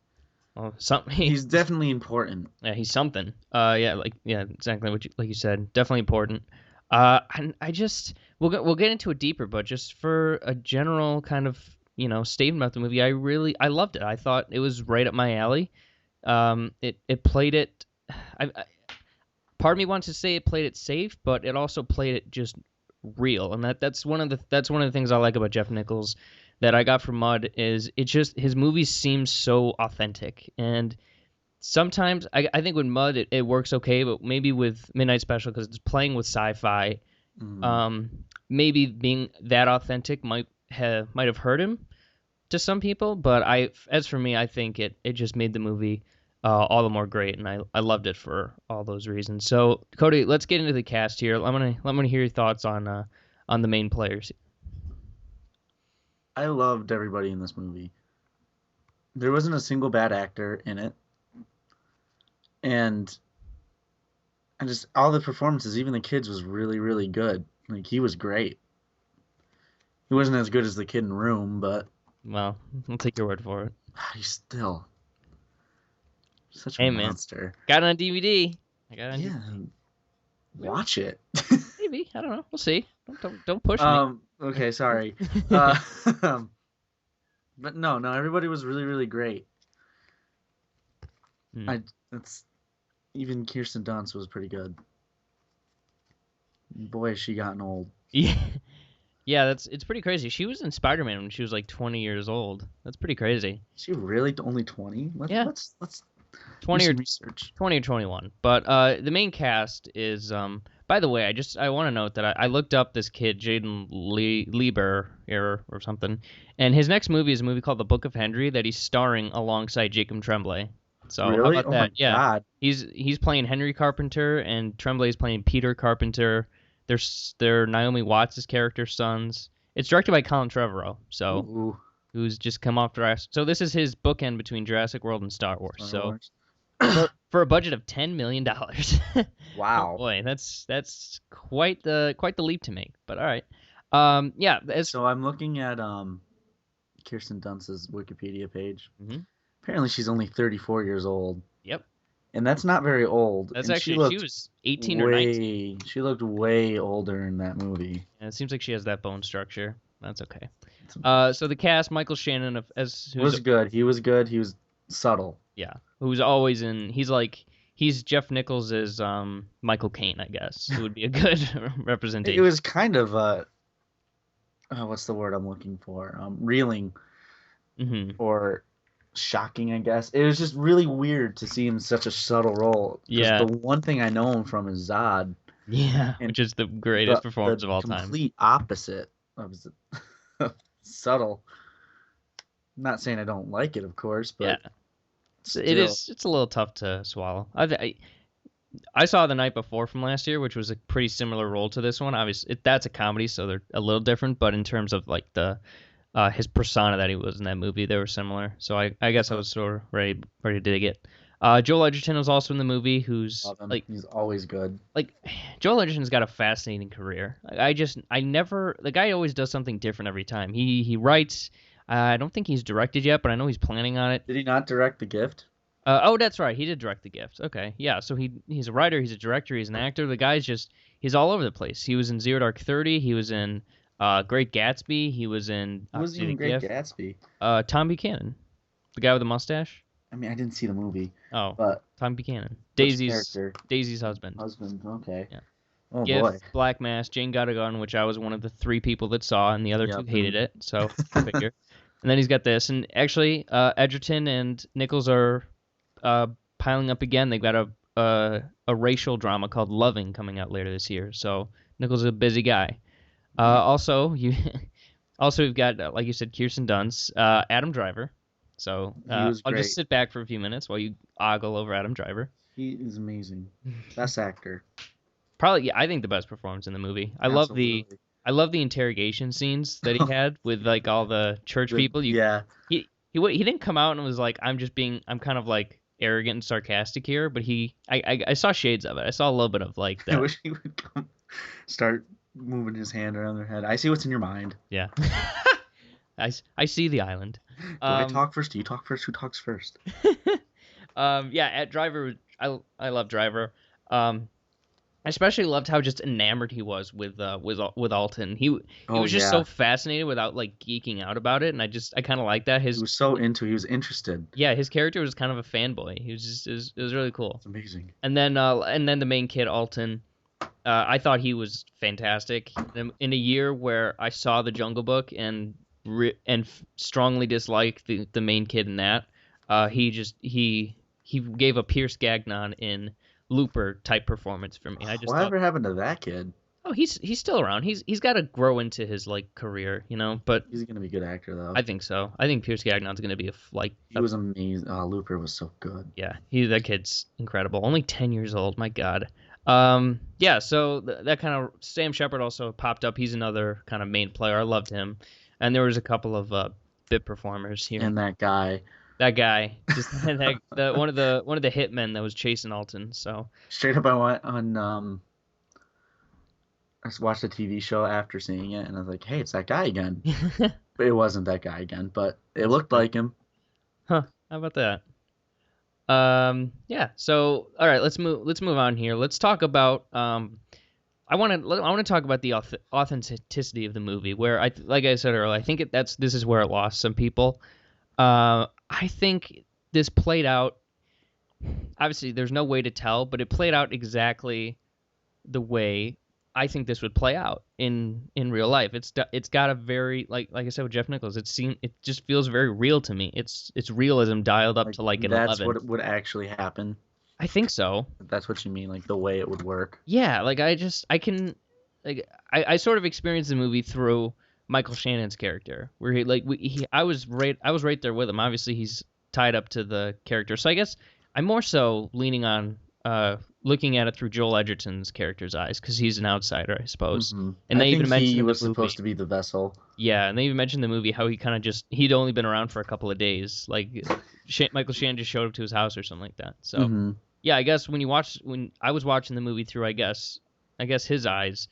something. He's definitely important. Yeah, he's something. Exactly like you said. Definitely important. And we'll get into it deeper, but just for a general kind of statement about the movie, I loved it. I thought it was right up my alley. It played it. Part of me wants to say it played it safe, but it also played it just real, and that's one of the things I like about Jeff Nichols that I got from Mud is it just his movies seem so authentic. And sometimes I think with Mud it works okay, but maybe with Midnight Special because it's playing with sci-fi, maybe being that authentic might have hurt him to some people. But as for me, I think it just made the movie all the more great, and I loved it for all those reasons. So Cody, let's get into the cast here. I'm gonna hear your thoughts on the main players. I loved everybody in this movie. There wasn't a single bad actor in it. And all the performances, even the kids, was really, really good. Like, he was great. He wasn't as good as the kid in Room, but... Well, I'll take your word for it. He's still such a monster. Man. Got it on DVD. I got it on DVD. Watch it. Maybe. I don't know. We'll see. Don't push me. Okay, sorry. But no, everybody was really, really great. Even Kirsten Dunst was pretty good. Boy, has she gotten old. Yeah, it's pretty crazy. She was in Spider-Man when she was like 20 years old. That's pretty crazy. Is she really only 20? Let's 20 or research. 20 or 21. But the main cast is by the way, I want to note that I looked up this kid Jaden Lieber or something, and his next movie is a movie called The Book of Henry that he's starring alongside Jacob Tremblay. So really? How about that? My God. He's playing Henry Carpenter, and Tremblay's playing Peter Carpenter. They're Naomi Watts' character's sons. It's directed by Colin Trevorrow, who's just come off Jurassic. So this is his bookend between Jurassic World and Star Wars. For a budget of $10 million. Wow. Oh boy, that's quite the leap to make. But all right. So I'm looking at Kirsten Dunst's Wikipedia page. Mm-hmm. Apparently she's only 34 years old. Yep. And that's not very old. That's actually, she was 18 or 19. She looked way older in that movie. And it seems like she has that bone structure. That's okay. So the cast, Michael Shannon was good. He was good. He was subtle. Yeah. Who's always he's Jeff Nichols' Michael Caine, I guess. Who would be a good representation. It was kind of what's the word I'm looking for? Reeling. Mm-hmm. Or shocking, I guess. It was just really weird to see him in such a subtle role. Yeah. The one thing I know him from is Zod. Yeah, which is the greatest performance of all time. Complete opposite of subtle. I'm not saying I don't like it, of course, but yeah. It's a little tough to swallow. I saw The Night Before from last year, which was a pretty similar role to this one. Obviously, that's a comedy, so they're a little different. But in terms of like his persona that he was in that movie, they were similar. So I guess I was sort of ready to dig it. Joel Edgerton was also in the movie, who's like he's always good. Like Joel Edgerton's got a fascinating career. The guy always does something different every time. He writes. I don't think he's directed yet, but I know he's planning on it. Did he not direct The Gift? Oh, that's right. He did direct The Gift. Okay, yeah. So he's a writer. He's a director. He's an actor. The guy's he's all over the place. He was in Zero Dark 30. He was in Great Gatsby. He was in. Who was in Great Gatsby? Tom Buchanan, the guy with the mustache. I mean, I didn't see the movie. Oh, but Tom Buchanan, Daisy's husband. Okay. Yeah. Oh Gift, boy. Black Mass, Jane Got a Gun, which I was one of the 3 people that saw, and the other 2 hated it. So I figure. And then he's got this, and actually, Edgerton and Nichols are piling up again. They've got a racial drama called Loving coming out later this year. So Nichols is a busy guy. Also, we've got, like you said, Kirsten Dunst, Adam Driver. So I'll just sit back for a few minutes while you ogle over Adam Driver. He is amazing. Best actor. Probably, yeah, I think the best performance in the movie. I love the interrogation scenes that he had with like all the church people. He didn't come out and was like, I'm kind of like arrogant and sarcastic here, but I saw shades of it. I saw a little bit of like that. I wish he would start moving his hand around their head. I see what's in your mind. Yeah. I see the island. Do I talk first? Do you talk first? Who talks first? At Driver, I love Driver. I especially loved how just enamored he was with Alton. He was just so fascinated without like geeking out about it, and I kind of like that. He was interested. Yeah, his character was kind of a fanboy. He was it was really cool. It's amazing. And then the main kid Alton, I thought he was fantastic. In a year where I saw The Jungle Book and strongly disliked the main kid in that, he gave a Pierce Gagnon in Looper type performance for me. I just thought, Whatever happened to that kid? oh, he's still around. He's got to grow into his like career, you know. But He's gonna be a good actor though. I think so. I think Pierce Gagnon's gonna be He was amazing. Oh, Looper was so good. yeah. That kid's incredible. Only 10 years old. My God. Yeah. So that kind of Sam Shepard also popped up. He's another kind of main player. I loved him, and there was a couple of bit performers here. And that guy. That guy, just one of the hitmen that was chasing Alton. So Straight up, I went on. I just watched a TV show after seeing it, and I was like, "Hey, it's that guy again." But it wasn't that guy again, but it looked like him. Huh? How about that? Yeah. So all right, let's move on here. Let's talk about I want to talk about the authenticity of the movie. Where like I said earlier, I think this is where it lost some people. I think this played out. Obviously, there's no way to tell, but it played out exactly the way I think this would play out in real life. It's got a very like I said with Jeff Nichols. It just feels very real to me. It's realism dialed up to like an 11. That's what would actually happen. I think so. That's what you mean, like the way it would work. Yeah, like I sort of experienced the movie through Michael Shannon's character, where I was right there with him. Obviously, he's tied up to the character, so I guess I'm more so leaning on looking at it through Joel Edgerton's character's eyes, because he's an outsider, I suppose. Mm-hmm. And they even mentioned he was supposed to be the vessel. Yeah, and they even mentioned in the movie how he kind of he'd only been around for a couple of days. Like Michael Shannon just showed up to his house or something like that. So yeah, I guess when I was watching the movie through, I guess his eyes.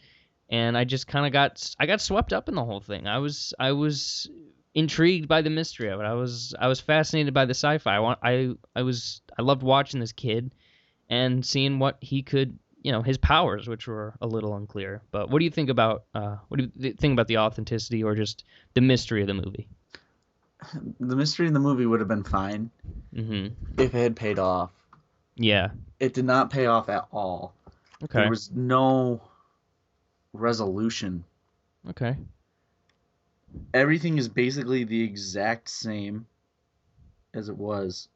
And I just kind of got swept up in the whole thing. I was intrigued by the mystery of it. I was fascinated by the sci-fi. I loved watching this kid and seeing what he could, his powers, which were a little unclear. But what do you think about the authenticity or just the mystery of the movie? The mystery in the movie would have been fine if it had paid off. Yeah, it did not pay off at all. Okay, there was no resolution. Okay. Everything is basically the exact same as it was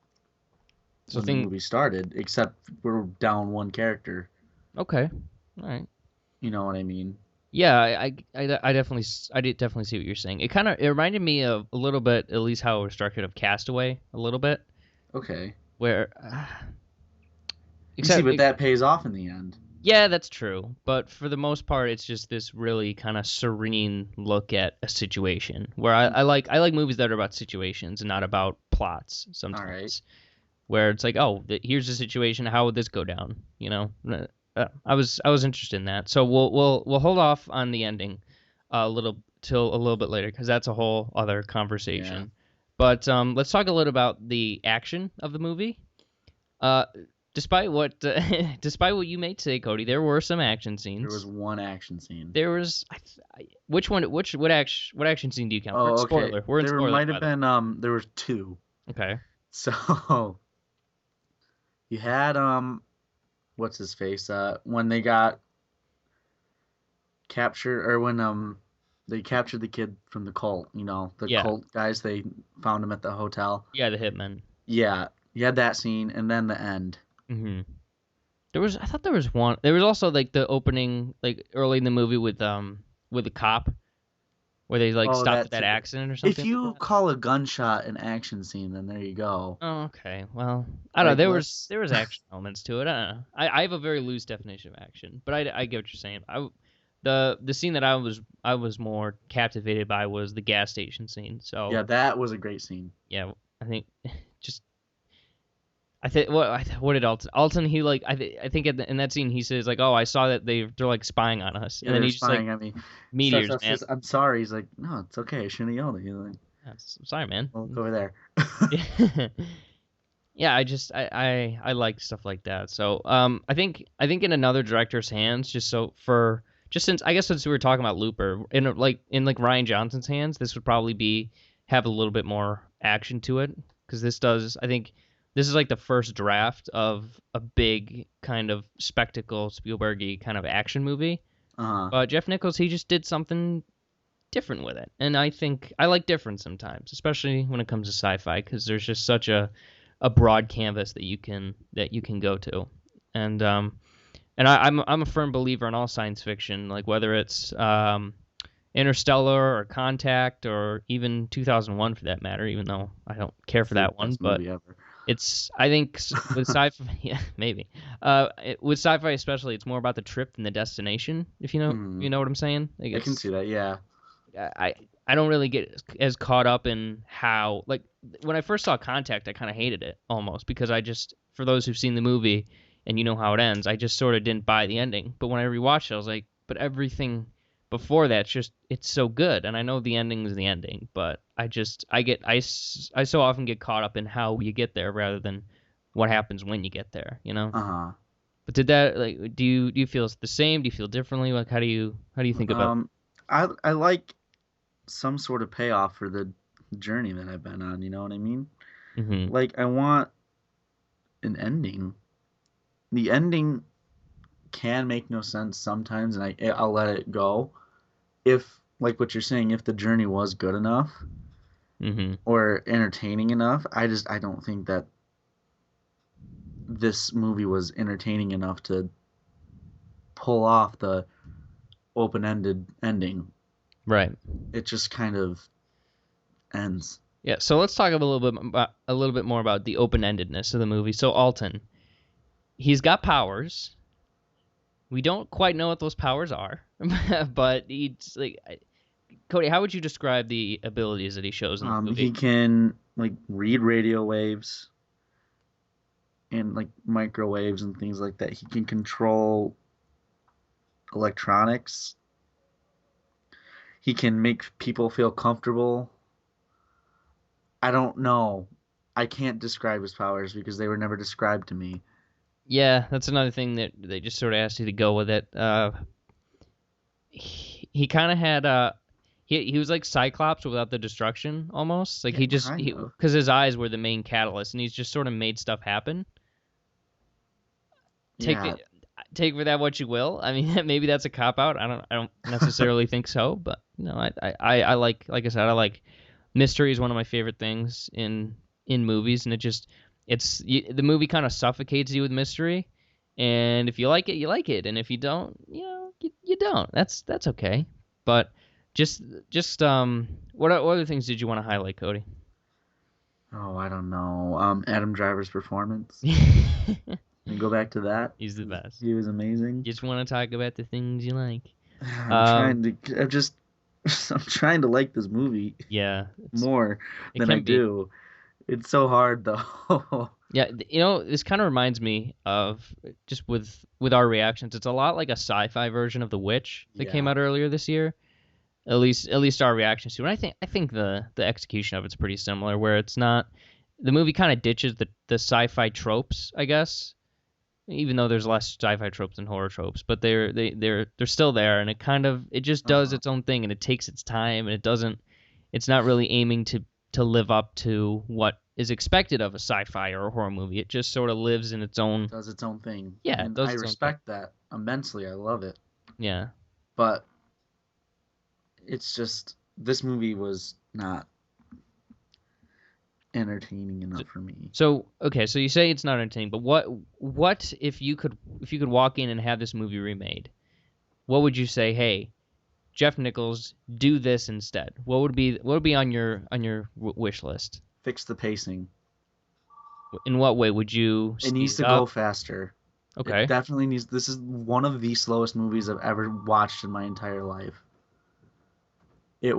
when the movie started, except we're down one character. Okay. All right. You know what I mean? Yeah, I definitely see what you're saying. It reminded me of a little bit, at least how it was structured, of Castaway a little bit. Okay. Where but that pays off in the end. Yeah, that's true. But for the most part, it's just this really kind of serene look at a situation. Where I like movies that are about situations and not about plots sometimes. All right. Where it's like, oh, here's the situation. How would this go down? I was interested in that. So we'll hold off on the ending till a little bit later, because that's a whole other conversation. Yeah. But let's talk a little about the action of the movie. Despite what you may say, Cody, there were some action scenes. There was one action scene. There was which one? What action scene do you count? Oh, okay. Spoiler. We're in spoiler. There might have been there were two. Okay. So you had what's his face? When they got captured, or when they captured the kid from the cult. Cult guys. They found him at the hotel. Yeah, the hitmen. Yeah, you had that scene, and then the end. Mm-hmm. I thought there was one. There was also like the opening, like early in the movie with the cop, where they stopped at that accident or something. If you call a gunshot an action scene, then there you go. Oh, okay. Well, I don't know. There was action elements to it. I don't know. I have a very loose definition of action, but I get what you're saying. The scene that I was more captivated by was the gas station scene. So yeah, that was a great scene. Yeah, I think just. What did Alton? He I think in that scene he says like, oh, I saw that they're like spying on us, and then he's just like, at me. Meteors, man. Says, I'm sorry. He's like, no, it's okay. I shouldn't have yelled at you. Like, I'm sorry, man. Look over there. Yeah, I like stuff like that. So I think in another director's hands, since we were talking about Looper, in Rian Johnson's hands, this would probably have a little bit more action to it, because this does, I think. this is like the first draft of a big kind of spectacle Spielberg-y kind of action movie. But Jeff Nichols, he just did something different with it, and I think I like different sometimes, especially when it comes to sci-fi, because there's just such a broad canvas that you can go to, and I'm a firm believer in all science fiction, like whether it's Interstellar or Contact or even 2001 for that matter, even though I don't care for that one, but it's, I think with sci-fi, yeah, maybe. With sci-fi especially, it's more about the trip than the destination. If you know what I'm saying. Like I can see that. Yeah. I don't really get as caught up in how, like, when I first saw Contact, I kind of hated it almost because I just, for those who've seen the movie and you know how it ends, I just sort of didn't buy the ending. But when I rewatched it, I was like, but everything before that, it's so good. And I know the ending is the ending, but I so often get caught up in how you get there rather than what happens when you get there, you know? But did that, like, do you feel the same? Do you feel differently? Like, how do you think about it? I like some sort of payoff for the journey that I've been on, you know what I mean? Mm-hmm. Like, I want an ending. The ending can make no sense sometimes, and I'll let it go. If, like what you're saying, if the journey was good enough or entertaining enough, I don't think that this movie was entertaining enough to pull off the open-ended ending. Right. It just kind of ends. Yeah, so let's talk a little bit more about the open-endedness of the movie. So Alton, he's got powers. We don't quite know what those powers are, but he's like, Cody, how would you describe the abilities that he shows in the movie? He can like read radio waves and like microwaves and things like that. He can control electronics. He can make people feel comfortable. I don't know. I can't describe his powers because they were never described to me. Yeah, that's another thing that they just sort of asked you to go with it. He kind of had he was like Cyclops without the destruction almost. Like because his eyes were the main catalyst, and he's just sort of made stuff happen. Take for that what you will. I mean, maybe that's a cop out. I don't necessarily think so, but no, I like I said, I like mystery is one of my favorite things in movies, and the movie kind of suffocates you with mystery, and if you like it, you like it, and if you don't, you don't. That's okay. But just what other things did you want to highlight, Cody? Oh, I don't know. Adam Driver's performance. And go back to that. He's the best. He was amazing. Just want to talk about the things you like. I'm trying to like this movie. Yeah. More than I do. It's so hard though. Yeah, this kind of reminds me of just with our reactions. It's a lot like a sci-fi version of The Witch that came out earlier this year. At least our reactions to it. I think the execution of it's pretty similar, where it's not, the movie kind of ditches the sci-fi tropes, I guess. Even though there's less sci-fi tropes than horror tropes, but they're still there, and it just does its own thing, and it takes its time, and it's not really aiming to live up to what is expected of a sci-fi or a horror movie. It just sort of lives in its own... Does its own thing. Yeah, and I respect that immensely. I love it. Yeah. But it's just, this movie was not entertaining enough for me. So, okay, so you say it's not entertaining, but what if you could walk in and have this movie remade? What would you say, hey, Jeff Nichols, do this instead? What would be on your wish list? Fix the pacing. In what way would you? It needs to go faster. Okay. It definitely needs. This is one of the slowest movies I've ever watched in my entire life. It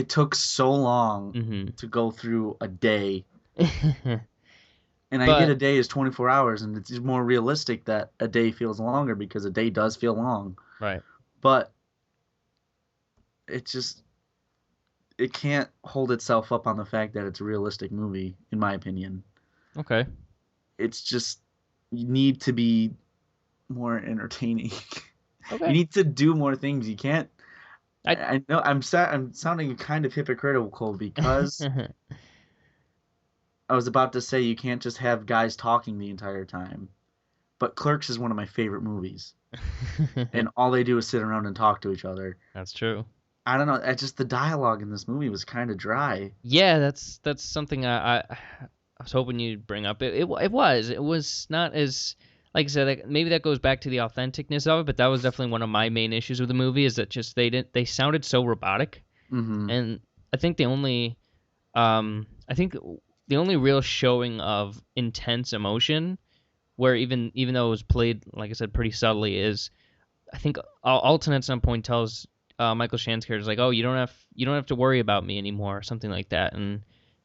took so long to go through a day. And I get a day is 24 hours, and it's more realistic that a day feels longer because a day does feel long. Right. But it can't hold itself up on the fact that it's a realistic movie, in my opinion. Okay. It's just, you need to be more entertaining. Okay. You need to do more things. You can't. I know I'm sounding kind of hypocritical because I was about to say you can't just have guys talking the entire time. But Clerks is one of my favorite movies. And all they do is sit around and talk to each other. That's true. I don't know. The dialogue in this movie was kind of dry. Yeah, that's something I was hoping you'd bring up. It was not as, like I said, like, maybe that goes back to the authenticness of it, but that was definitely one of my main issues with the movie, is that just they sounded so robotic. Mm-hmm. And I think the only real showing of intense emotion, where even though it was played, like I said, pretty subtly, is I think Alton at some point tells Michael Shannon's character, like, "Oh, you don't have to worry about me anymore," or something like that. And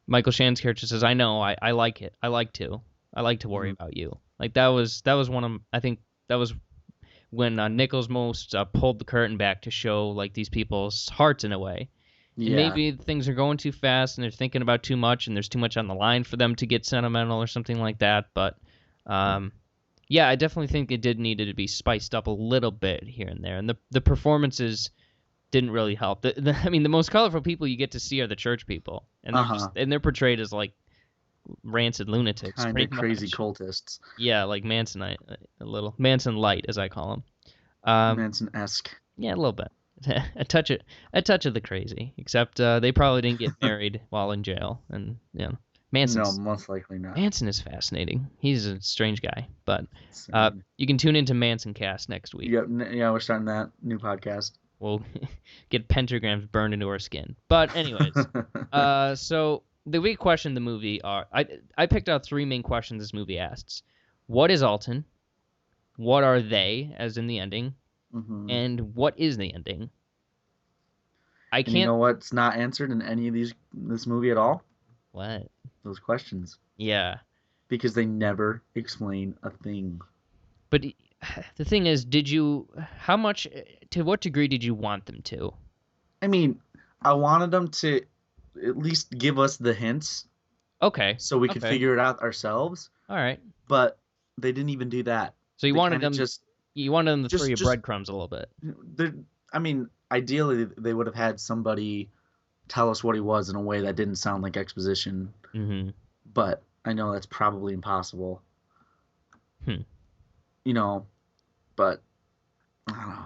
Michael Shannon's character says, "I know, I like it. I like to worry about you." Like that was one of, I think that was when Nichols most pulled the curtain back to show like these people's hearts in a way. And Yeah. maybe things are going too fast and they're thinking about too much and there's too much on the line for them to get sentimental or something like that. But yeah, I definitely think it did need to be spiced up a little bit here and there. And the performances didn't really help. I mean, the most colorful people you get to see are the church people. And they're portrayed as like rancid lunatics. Kind of crazy cultists. Yeah, like Mansonite, a little Manson light, as I call them. Manson-esque. Yeah, a little bit. a touch of the crazy. Except they probably didn't get married while in jail, and Manson. No, most likely not. Manson is fascinating. He's a strange guy, but you can tune into Manson Cast next week. Yep, yeah, we're starting that new podcast. We'll get pentagrams burned into our skin. But anyways, so the big question in the movie are, I picked out three main questions this movie asks. What is Alton? What are they, as in the ending? Mm-hmm. And what is the ending? And you know what's not answered in any of this movie at all? What? Those questions. Yeah. Because they never explain a thing. But the thing is, to what degree did you want them to? I mean, I wanted them to at least give us the hints. Okay. So we could figure it out ourselves. All right. But they didn't even do that. So you wanted them to throw you breadcrumbs a little bit. I mean, ideally, they would have had somebody tell us what he was in a way that didn't sound like exposition. Mm-hmm. But I know that's probably impossible. But I don't know.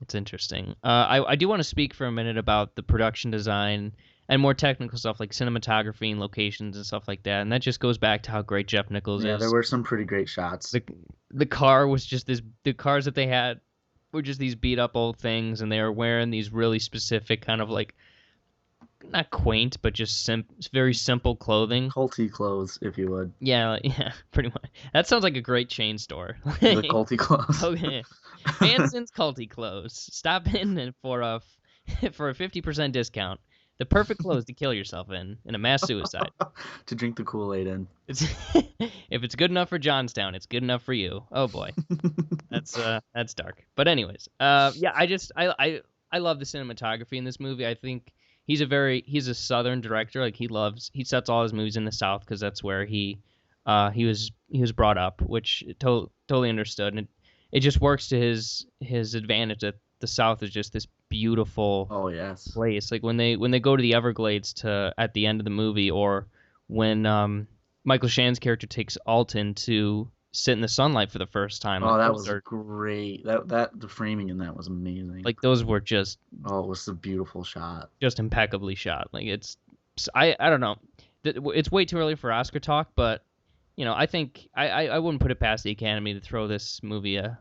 It's interesting. I do want to speak for a minute about the production design and more technical stuff like cinematography and locations and stuff like that. And that just goes back to how great Jeff Nichols is. Yeah, there were some pretty great shots. The car was just the cars that they had were just these beat up old things, and they were wearing these really specific kind of like, not quaint, but just very simple clothing. Culty clothes, if you would. Yeah, pretty much. That sounds like a great chain store. The culty clothes. Okay. Manson's Culty Clothes. Stop in for a 50% discount. The perfect clothes to kill yourself in a mass suicide. To drink the Kool-Aid in. If it's good enough for Johnstown, it's good enough for you. Oh boy. That's dark. But anyways, I love the cinematography in this movie. I think he's a Southern director. Like he sets all his movies in the South because that's where he was brought up, which totally understood, and it just works to his advantage that the South is just this beautiful place. Like when they go to the Everglades at the end of the movie, or when Michael Shannon's character takes Alton to sit in the sunlight for the first time. Oh, that was great. The framing in that was amazing. Like those were just. Oh, it was a beautiful shot. Just impeccably shot. Like I don't know. It's way too early for Oscar talk, but I think I wouldn't put it past the Academy to throw this movie a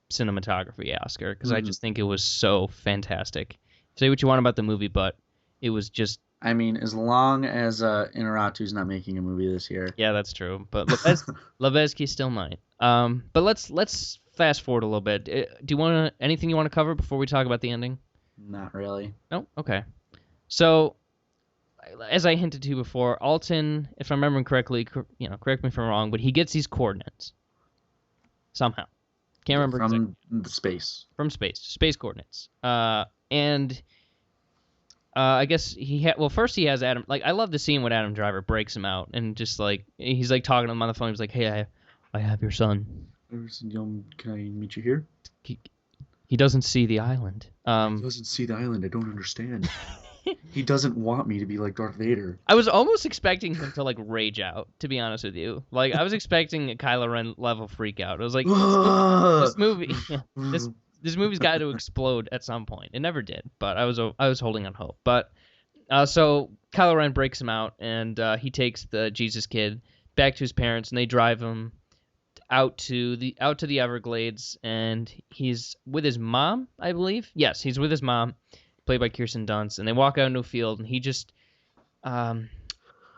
cinematography Oscar, because I just think it was so fantastic. Say what you want about the movie, but it was just. I mean, as long as Inarritu's not making a movie this year. Yeah, that's true. But Levesque still might. But let's fast forward a little bit. Do you want anything you want to cover before we talk about the ending? Not really. No? Okay. So, as I hinted to before, Alton, if I'm remembering correctly, correct me if I'm wrong, but he gets these coordinates somehow. Can't remember from space. From space coordinates. And I guess first he has Adam. Like, I love the scene when Adam Driver breaks him out and just like he's like talking to him on the phone. He's like, "Hey, I have your son. Can I meet you here?" He doesn't see the island. He doesn't see the island. I don't understand. He doesn't want me to be like Darth Vader. I was almost expecting him to like rage out, to be honest with you. Like I was expecting a Kylo Ren level freak out. I was like, this movie, this movie's got to explode at some point. It never did, but I was holding on hope. But so Kylo Ren breaks him out, and he takes the Jesus kid back to his parents, and they drive him out to the Everglades, and he's with his mom, I believe. Yes, he's with his mom, played by Kirsten Dunst, and they walk out into a field, and he just I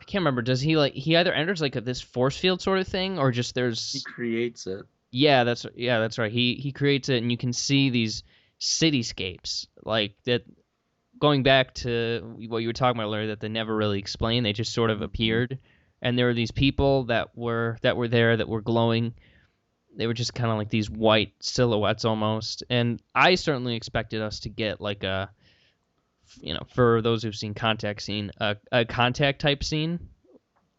can't remember. Does he he either enters like this force field sort of thing, or just He creates it. Yeah, that's right. He creates it, and you can see these cityscapes like that. Going back to what you were talking about earlier, that they never really explained. They just sort of appeared, and there were these people that were there that were glowing. They were just kind of like these white silhouettes almost. And I certainly expected us to get like a, for those who've seen Contact scene, a Contact type scene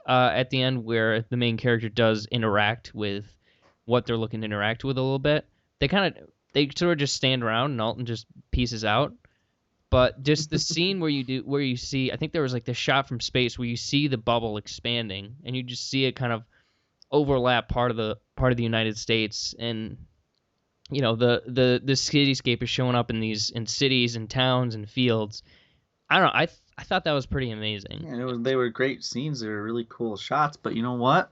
at the end where the main character does interact with what they're looking to interact with a little bit. They sort of just stand around and Alton just pieces out. But just the scene where you see, I think there was like the shot from space where you see the bubble expanding, and you just see it kind of overlap part of the United States, and the cityscape is showing up in cities and towns and fields. I don't know. I thought that was pretty amazing. Yeah, they were great scenes. They were really cool shots. But you know what?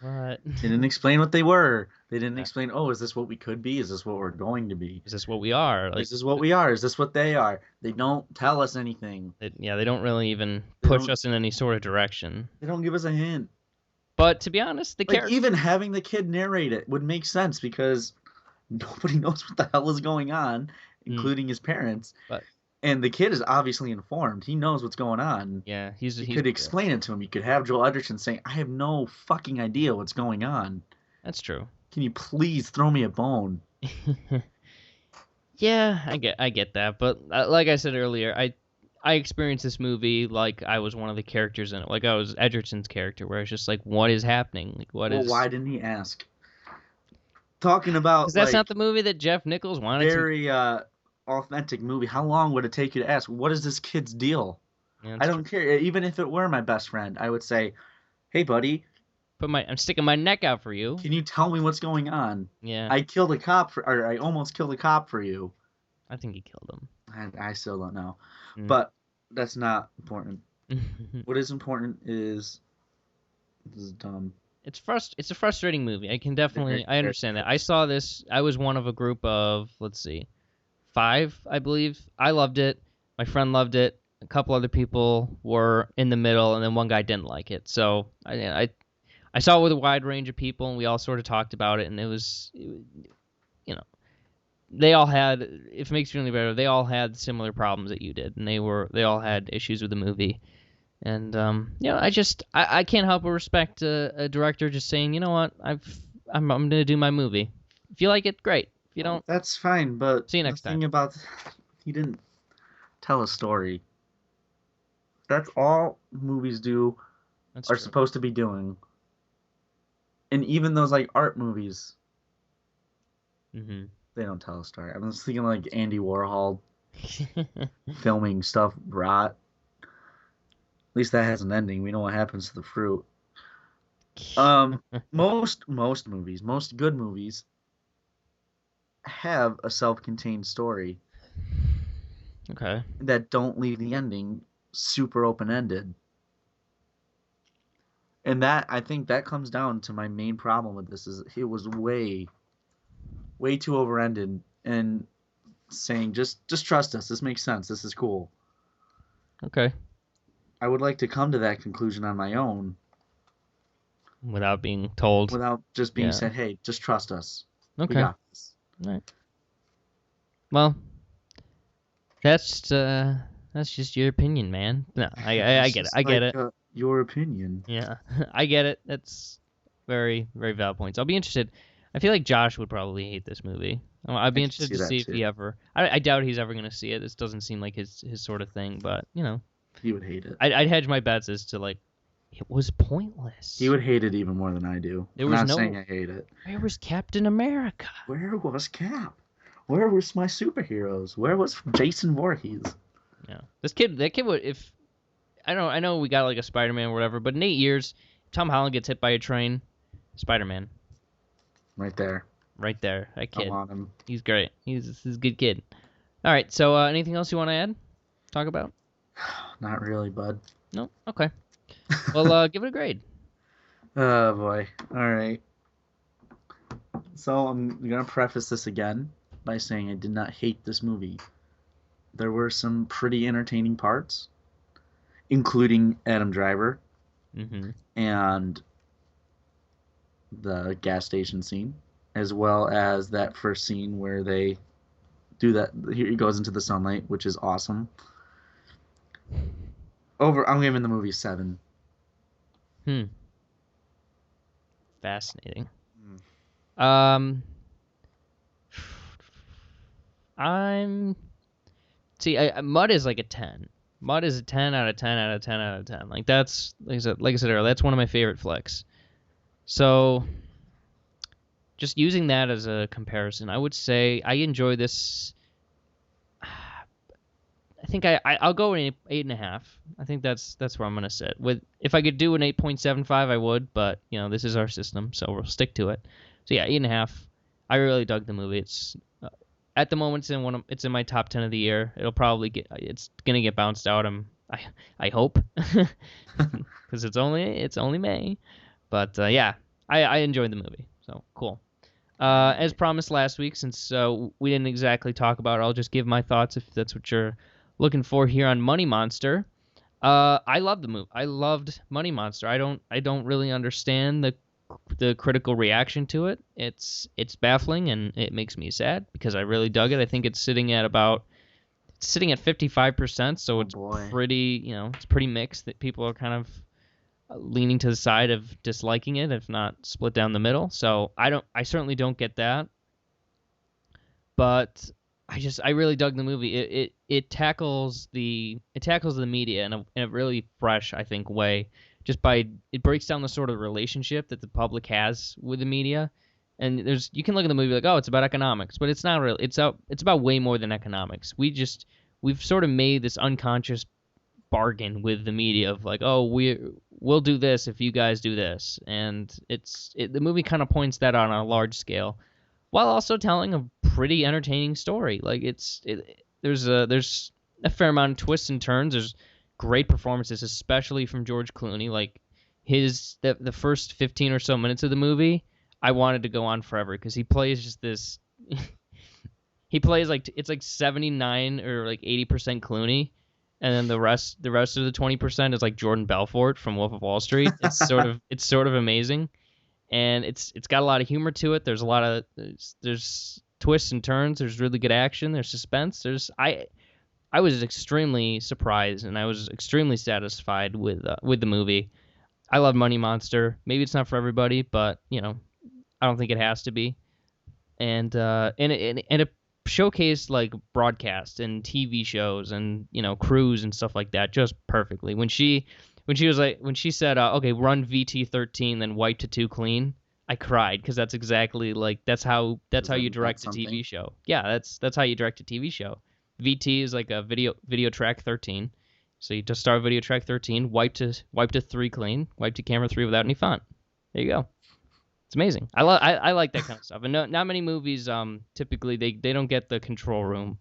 What? They didn't explain what they were. They didn't explain, is this what we could be? Is this what we're going to be? Is this what we are? Is this what we are? Is this what they are? They don't tell us anything. They don't really even push us in any sort of direction. They don't give us a hint. But to be honest, the character... Even having the kid narrate it would make sense because nobody knows what the hell is going on, including his parents. And the kid is obviously informed. He knows what's going on. Yeah, he could explain it to him. You could have Joel Edgerton saying, I have no fucking idea what's going on. That's true. Can you please throw me a bone? Yeah, I get that. But like I said earlier, I experienced this movie like I was one of the characters in it. Like I was Edgerton's character, where it's just like, what is happening? Like, why didn't he ask? Talking about... Because that's not the movie that Jeff Nichols wanted very, authentic movie. How long would it take you to ask, what is this kid's deal? Yeah, I don't care. Even if it were my best friend, I would say, hey, buddy, I'm sticking my neck out for you. Can you tell me what's going on? Yeah. I killed a cop or I almost killed a cop for you. I think he killed him. I still don't know. But that's not important. What is important is this is dumb. It's a frustrating movie. I understand that. I saw this. I was one of a group of, let's see, 5, I believe. I loved it. My friend loved it. A couple other people were in the middle, and then one guy didn't like it. So I saw it with a wide range of people, and we all sort of talked about it, and it was, they all had, if it makes you feel any better, they all had similar problems that you did, and they all had issues with the movie. And, I can't help but respect a director just saying, you know what, I'm going to do my movie. If you like it, great. If you don't... That's fine, but... See you next time. He didn't tell a story. That's all movies are supposed to be doing. And even those, art movies, they don't tell a story. I'm just thinking, Andy Warhol filming stuff rot. At least that has an ending. We know what happens to the fruit. Most movies, most good movies, have a self-contained story. Okay. That don't leave the ending super open-ended. And I think that comes down to my main problem with this is it was way too over-ended and saying just trust us. This makes sense. This is cool. Okay. I would like to come to that conclusion on my own. Without being told. Without just being said, hey, just trust us. Okay. We got this. All right. Well, that's just your opinion, man. No, I get it. I get it. Your opinion. Yeah, I get it. That's very, very valid points. I'll be interested. I feel like Josh would probably hate this movie. I'd be interested to see if he ever... I doubt he's ever going to see it. This doesn't seem like his sort of thing, but, He would hate it. I'd hedge my bets as to, it was pointless. He would hate it even more than I do. I'm not saying I hate it. Where was Captain America? Where was Cap? Where was my superheroes? Where was Jason Voorhees? Yeah. That kid would, if I know we got like a Spider-Man or whatever, but in 8 years, Tom Holland gets hit by a train, Spider-Man, Right there. right there. That I kid, want him. he's great. He's a good kid. All right. So anything else you want to add? Talk about? Not really, bud. No. Okay. Well, give it a grade. Oh boy. All right. So I'm gonna preface this again by saying I did not hate this movie. There were some pretty entertaining parts, including Adam Driver Mm-hmm. and the gas station scene, as well as that first scene where they do that. Here he goes into the sunlight, which is awesome. I'm giving the movie 7. Fascinating. Um, I'm Mud is like a 10. Mud is a 10 out of 10 out of 10 out of 10. Like that's like I said earlier, that's one of my favorite flicks. So just using that as a comparison, I would say I enjoy this. I think I'll go an 8.5. I think that's where I'm gonna sit. With if I could do an 8.75, I would, but this is our system, so we'll stick to it. So yeah, 8.5. I really dug the movie. It's at the moment it's in my top 10 of the year. It's gonna get bounced out. I hope because it's only May, but yeah, I enjoyed the movie. So cool. As promised last week, since we didn't exactly talk about it, I'll just give my thoughts if that's what you're looking for here on Money Monster. I loved the movie. I loved Money Monster. I don't really understand the critical reaction to it. It's baffling and it makes me sad because I really dug it. I think it's sitting at 55%, so it's pretty it's pretty mixed. That people are kind of leaning to the side of disliking it, if not split down the middle. So I certainly don't get that. But I really dug the movie. It tackles the media in a really fresh, I think, way. It breaks down the sort of relationship that the public has with the media. And you can look at the movie like, oh, it's about economics, but it's not really. It's about way more than economics. We've sort of made this unconscious bargain with the media of like, oh, we'll do this if you guys do this, and the movie kind of points that out on a large scale, while also telling a pretty entertaining story. Like there's a fair amount of twists and turns. There's great performances, especially from George Clooney. Like the first 15 or so minutes of the movie, I wanted to go on forever because he plays just this. He plays like it's like 79 or like 80% Clooney, and then the rest of the 20% is like Jordan Belfort from Wolf of Wall Street. It's sort of amazing, and it's got a lot of humor to it. There's a lot of there's twists and turns. There's really good action. There's suspense. I was extremely surprised and I was extremely satisfied with the movie. I love Money Monster. Maybe it's not for everybody, but I don't think it has to be. And it showcased like broadcast and TV shows and crews and stuff like that just perfectly. When she said okay, run VT13 then wipe to 2 clean, I cried because that's exactly that's how you direct a TV show. Yeah, that's how you direct a TV show. VT is like a video track 13. So you just start video track 13, wipe to 3 clean, wipe to camera 3 without any font. There you go. It's amazing. I like that kind of stuff. And not many movies typically they don't get the control room.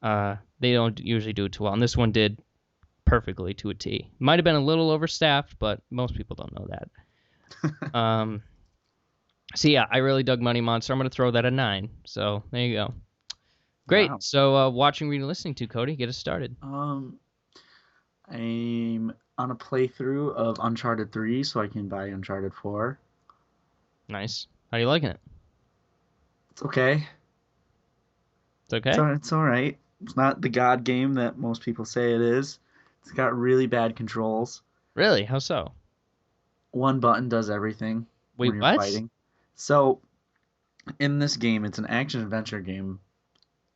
They don't usually do it too well. And this one did perfectly to a T. Might have been a little overstaffed, but most people don't know that. So yeah, I really dug Money Monster. I'm gonna throw that a 9. So there you go. Great. Wow. So watching, reading, listening to Cody, get us started. I'm on a playthrough of Uncharted 3, so I can buy Uncharted 4. Nice. How are you liking it? It's okay. It's okay? It's all right. It's not the God game that most people say it is. It's got really bad controls. Really? How so? One button does everything. Wait, when you're what? Fighting. So, in this game, it's an action-adventure game.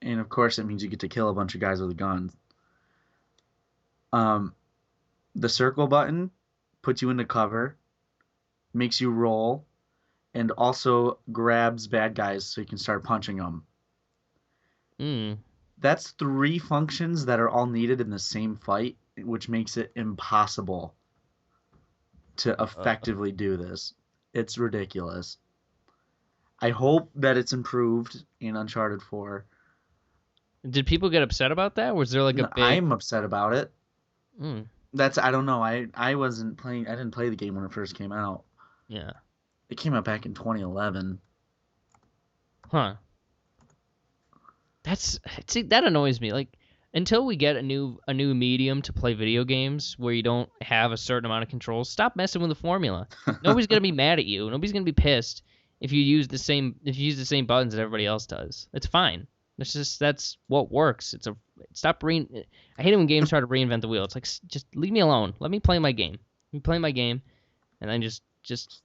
And, of course, it means you get to kill a bunch of guys with a gun. The circle button puts you into cover, makes you roll, and also grabs bad guys so you can start punching them. That's 3 functions that are all needed in the same fight, which makes it impossible to effectively do this. It's ridiculous. I hope that it's improved in Uncharted 4. Did people get upset about that? Was there like a big... I'm upset about it. Mm, I don't know. I wasn't playing. I didn't play the game when it first came out. yeah. It came out back in 2011. Huh. That annoys me. Like, until we get a new medium to play video games where you don't have a certain amount of controls, stop messing with the formula. Nobody's gonna be mad at you. Nobody's gonna be pissed if you use the same buttons that everybody else does. It's fine. That's what works. I hate it when games try to reinvent the wheel. It's like, just leave me alone. Let me play my game. Let me play my game, and then just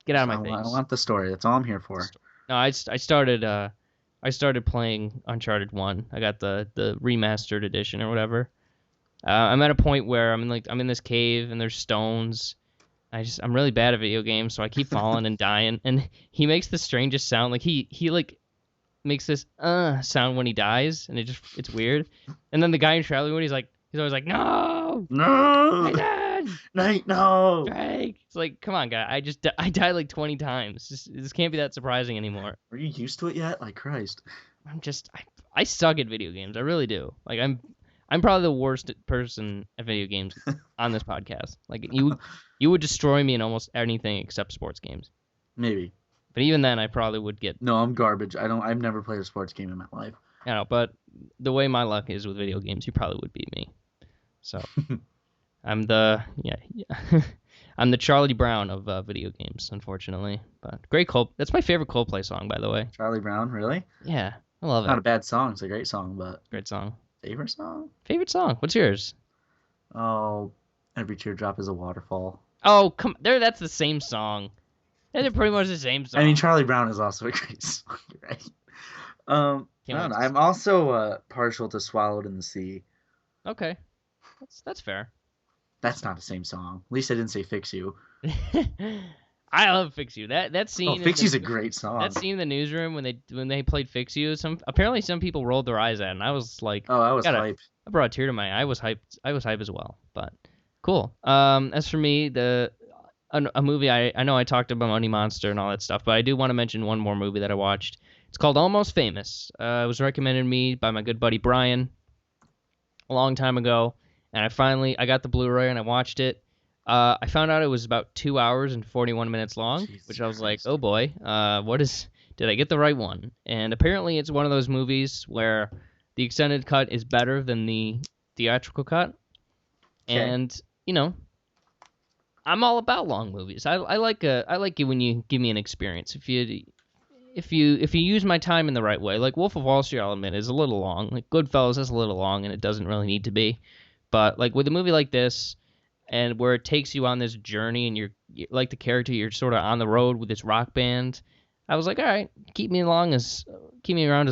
get out of my face. I want the story. That's all I'm here for. No, I started playing Uncharted 1. I got the remastered edition or whatever. I'm at a point where I'm in this cave and there's stones. I'm really bad at video games, so I keep falling and dying. And he makes the strangest sound. Like he makes this sound when he dies, and it's weird. And then the guy in Charlie Wood, he's always like, no, Nathan! Nate, no. Drake. It's like, come on, guy. I died like 20 times. This can't be that surprising anymore. Are you used to it yet? Like, Christ. I suck at video games. I really do. Like, I'm probably the worst person at video games on this podcast. Like, you would destroy me in almost anything except sports games. Maybe. But even then, I probably would get... No, I'm garbage. I've never played a sports game in my life. I know, but the way my luck is with video games, you probably would beat me. So, I'm the Charlie Brown of video games, unfortunately. But great that's my favorite Coldplay song, by the way. Charlie Brown, really? Yeah, I love it. Not a bad song. It's a great song, but... Great song. Favorite song? Favorite song? What's yours? Oh, Every Teardrop is a Waterfall. Oh, come there. That's the same song. They're pretty much the same song. I mean, Charlie Brown is also a great song, right? I don't know. I'm also partial to Swallowed in the Sea. Okay, that's fair. That's not the same song. At least I didn't say Fix You. I love Fix You. That scene. Oh, Fix You's a great song. That scene in the newsroom when they played Fix You. Apparently some people rolled their eyes at it, and I was like, oh, I was hyped. I brought a tear to my eye. I was hyped. I was hyped as well. But cool. As for me, a movie I know I talked about Money Monster and all that stuff, but I do want to mention one more movie that I watched. It's called Almost Famous. It was recommended to me by my good buddy Brian a long time ago, and I got the Blu-ray and I watched it. I found out it was about 2 hours and 41 minutes long, which I was like, oh boy, did I get the right one? And apparently it's one of those movies where the extended cut is better than the theatrical cut. Okay. And, I'm all about long movies. I like it when you give me an experience. If you use my time in the right way, like Wolf of Wall Street, I'll admit, is a little long. Like Goodfellas is a little long, and it doesn't really need to be. But like with a movie like this, and where it takes you on this journey, and you're like the character, you're sort of on the road with this rock band. I was like, all right, keep me around as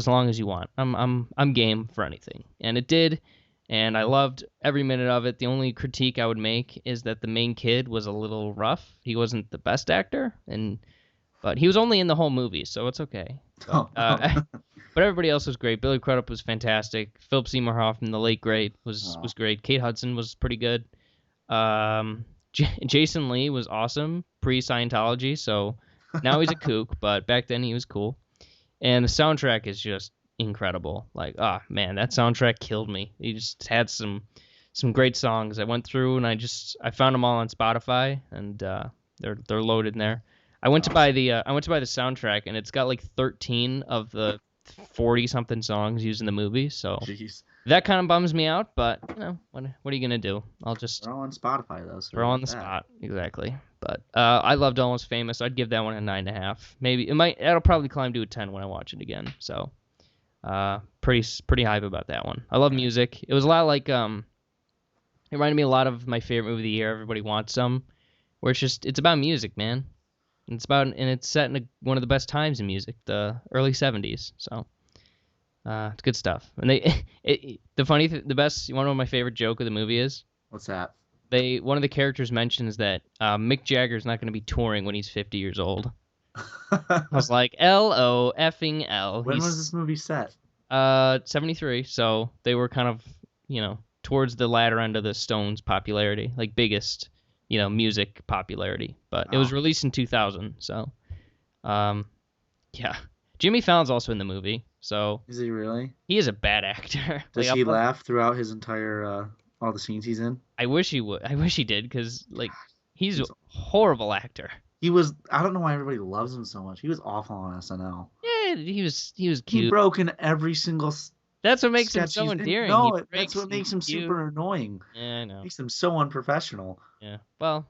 long as you want. I'm game for anything, and it did. And I loved every minute of it. The only critique I would make is that the main kid was a little rough. He wasn't the best actor, but he was only in the whole movie, so it's okay. But everybody else was great. Billy Crudup was fantastic. Philip Seymour Hoffman, the late great, was great. Kate Hudson was pretty good. Jason Lee was awesome pre-Scientology, so now he's a kook, but back then he was cool. And the soundtrack is just incredible. Like, man, that soundtrack killed me. He just had some great songs. I went through and I found them all on Spotify, and they're loaded in there. I went to buy the soundtrack, and it's got like 13 of the 40 something songs used in the movie. So jeez. That kind of bums me out, but what are you gonna do? They're all on Spotify though. So they're all on the spot, exactly. But I loved Almost Famous. I'd give that one a 9.5. Maybe it'll probably climb to a 10 when I watch it again. So. Pretty hype about that one. I love music. It was a lot like it reminded me a lot of my favorite movie of the year, Everybody Wants Some, where it's about music, man. And it's set in one of the best times in music, the early 70s. So it's good stuff. And one of my favorite joke of the movie is, what's that? One of the characters mentions that Mick Jagger's not going to be touring when he's 50 years old. I was like, L-O-effing-L. When was this movie set? '73. So they were kind of, towards the latter end of the Stones' popularity, like biggest, music popularity. But it was released in 2000. So, yeah. Jimmy Fallon's also in the movie. So Is he really? he is a bad actor. Does he laugh throughout his entire all the scenes he's in? I wish he would. I wish he did, because he's a horrible actor. He was. I don't know why everybody loves him so much. He was awful on SNL. Yeah, he was cute. He broke in every single. That's what makes him sketch so he's in. endearing. No, that's what makes him cute. super annoying. Yeah, I know. Makes him so unprofessional. Yeah. Well,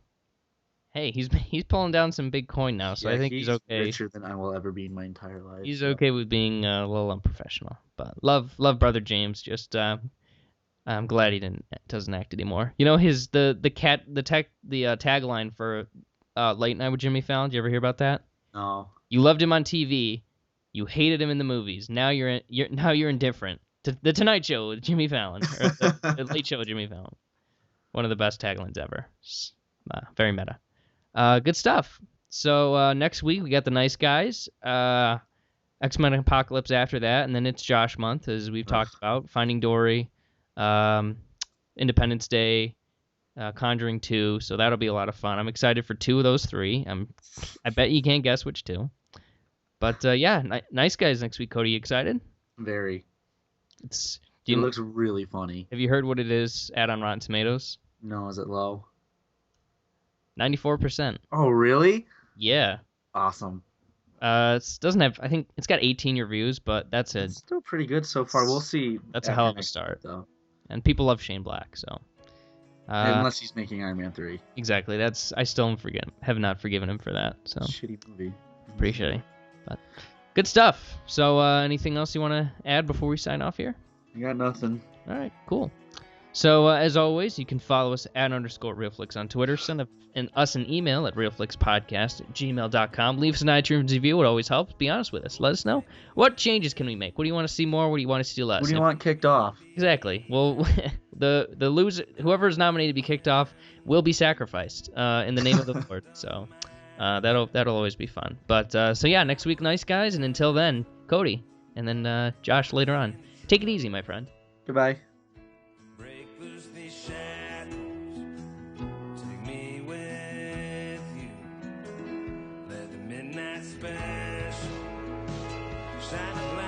hey, he's pulling down some big coin now, so I think he's okay. Richer than I will ever be in my entire life. He's okay with being a little unprofessional, but love brother James. Just I'm glad he doesn't act anymore. You know, the tagline for Late Night with Jimmy Fallon. Did you ever hear about that? No. You loved him on TV, you hated him in the movies. Now you're indifferent. To the Tonight Show with Jimmy Fallon, or the Late Show with Jimmy Fallon. One of the best taglines ever. Very meta. Good stuff. So next week we got the Nice Guys. X-Men Apocalypse after that, and then it's Josh month, as we've talked about. Finding Dory, Independence Day, Conjuring 2. So that'll be a lot of fun. I'm excited for 2 of those 3. I bet you can't guess which 2. But yeah, Nice Guys next week. Cody, you excited? Very. It looks really funny. Have you heard what it is at on Rotten Tomatoes? No, is it low? 94%. Oh, really? Yeah. Awesome. It doesn't have. I think it's got 18 reviews, but it's still pretty good so far. We'll see. That's a hell of a start, though. And people love Shane Black, so. Unless he's making Iron Man 3. Exactly. I still have not forgiven him for that. So. Shitty movie. Pretty shitty, but good stuff. So, anything else you want to add before we sign off here? I got nothing. All right, cool. So, as always, you can follow us at @RealFlix on Twitter. Send us an email at realflixpodcast@gmail.com. Leave us an iTunes review. It always helps. Be honest with us. Let us know. What changes can we make? What do you want to see more? What do you want to see less? What do you want kicked off? Exactly. Well, the loser, whoever is nominated to be kicked off, will be sacrificed in the name of the Lord. So that'll always be fun. But so yeah, next week, Nice Guys, and until then, Cody, and then Josh later on. Take it easy, my friend. Goodbye. Break loose these shackles. Take me with you. Let the midnight special shine a light.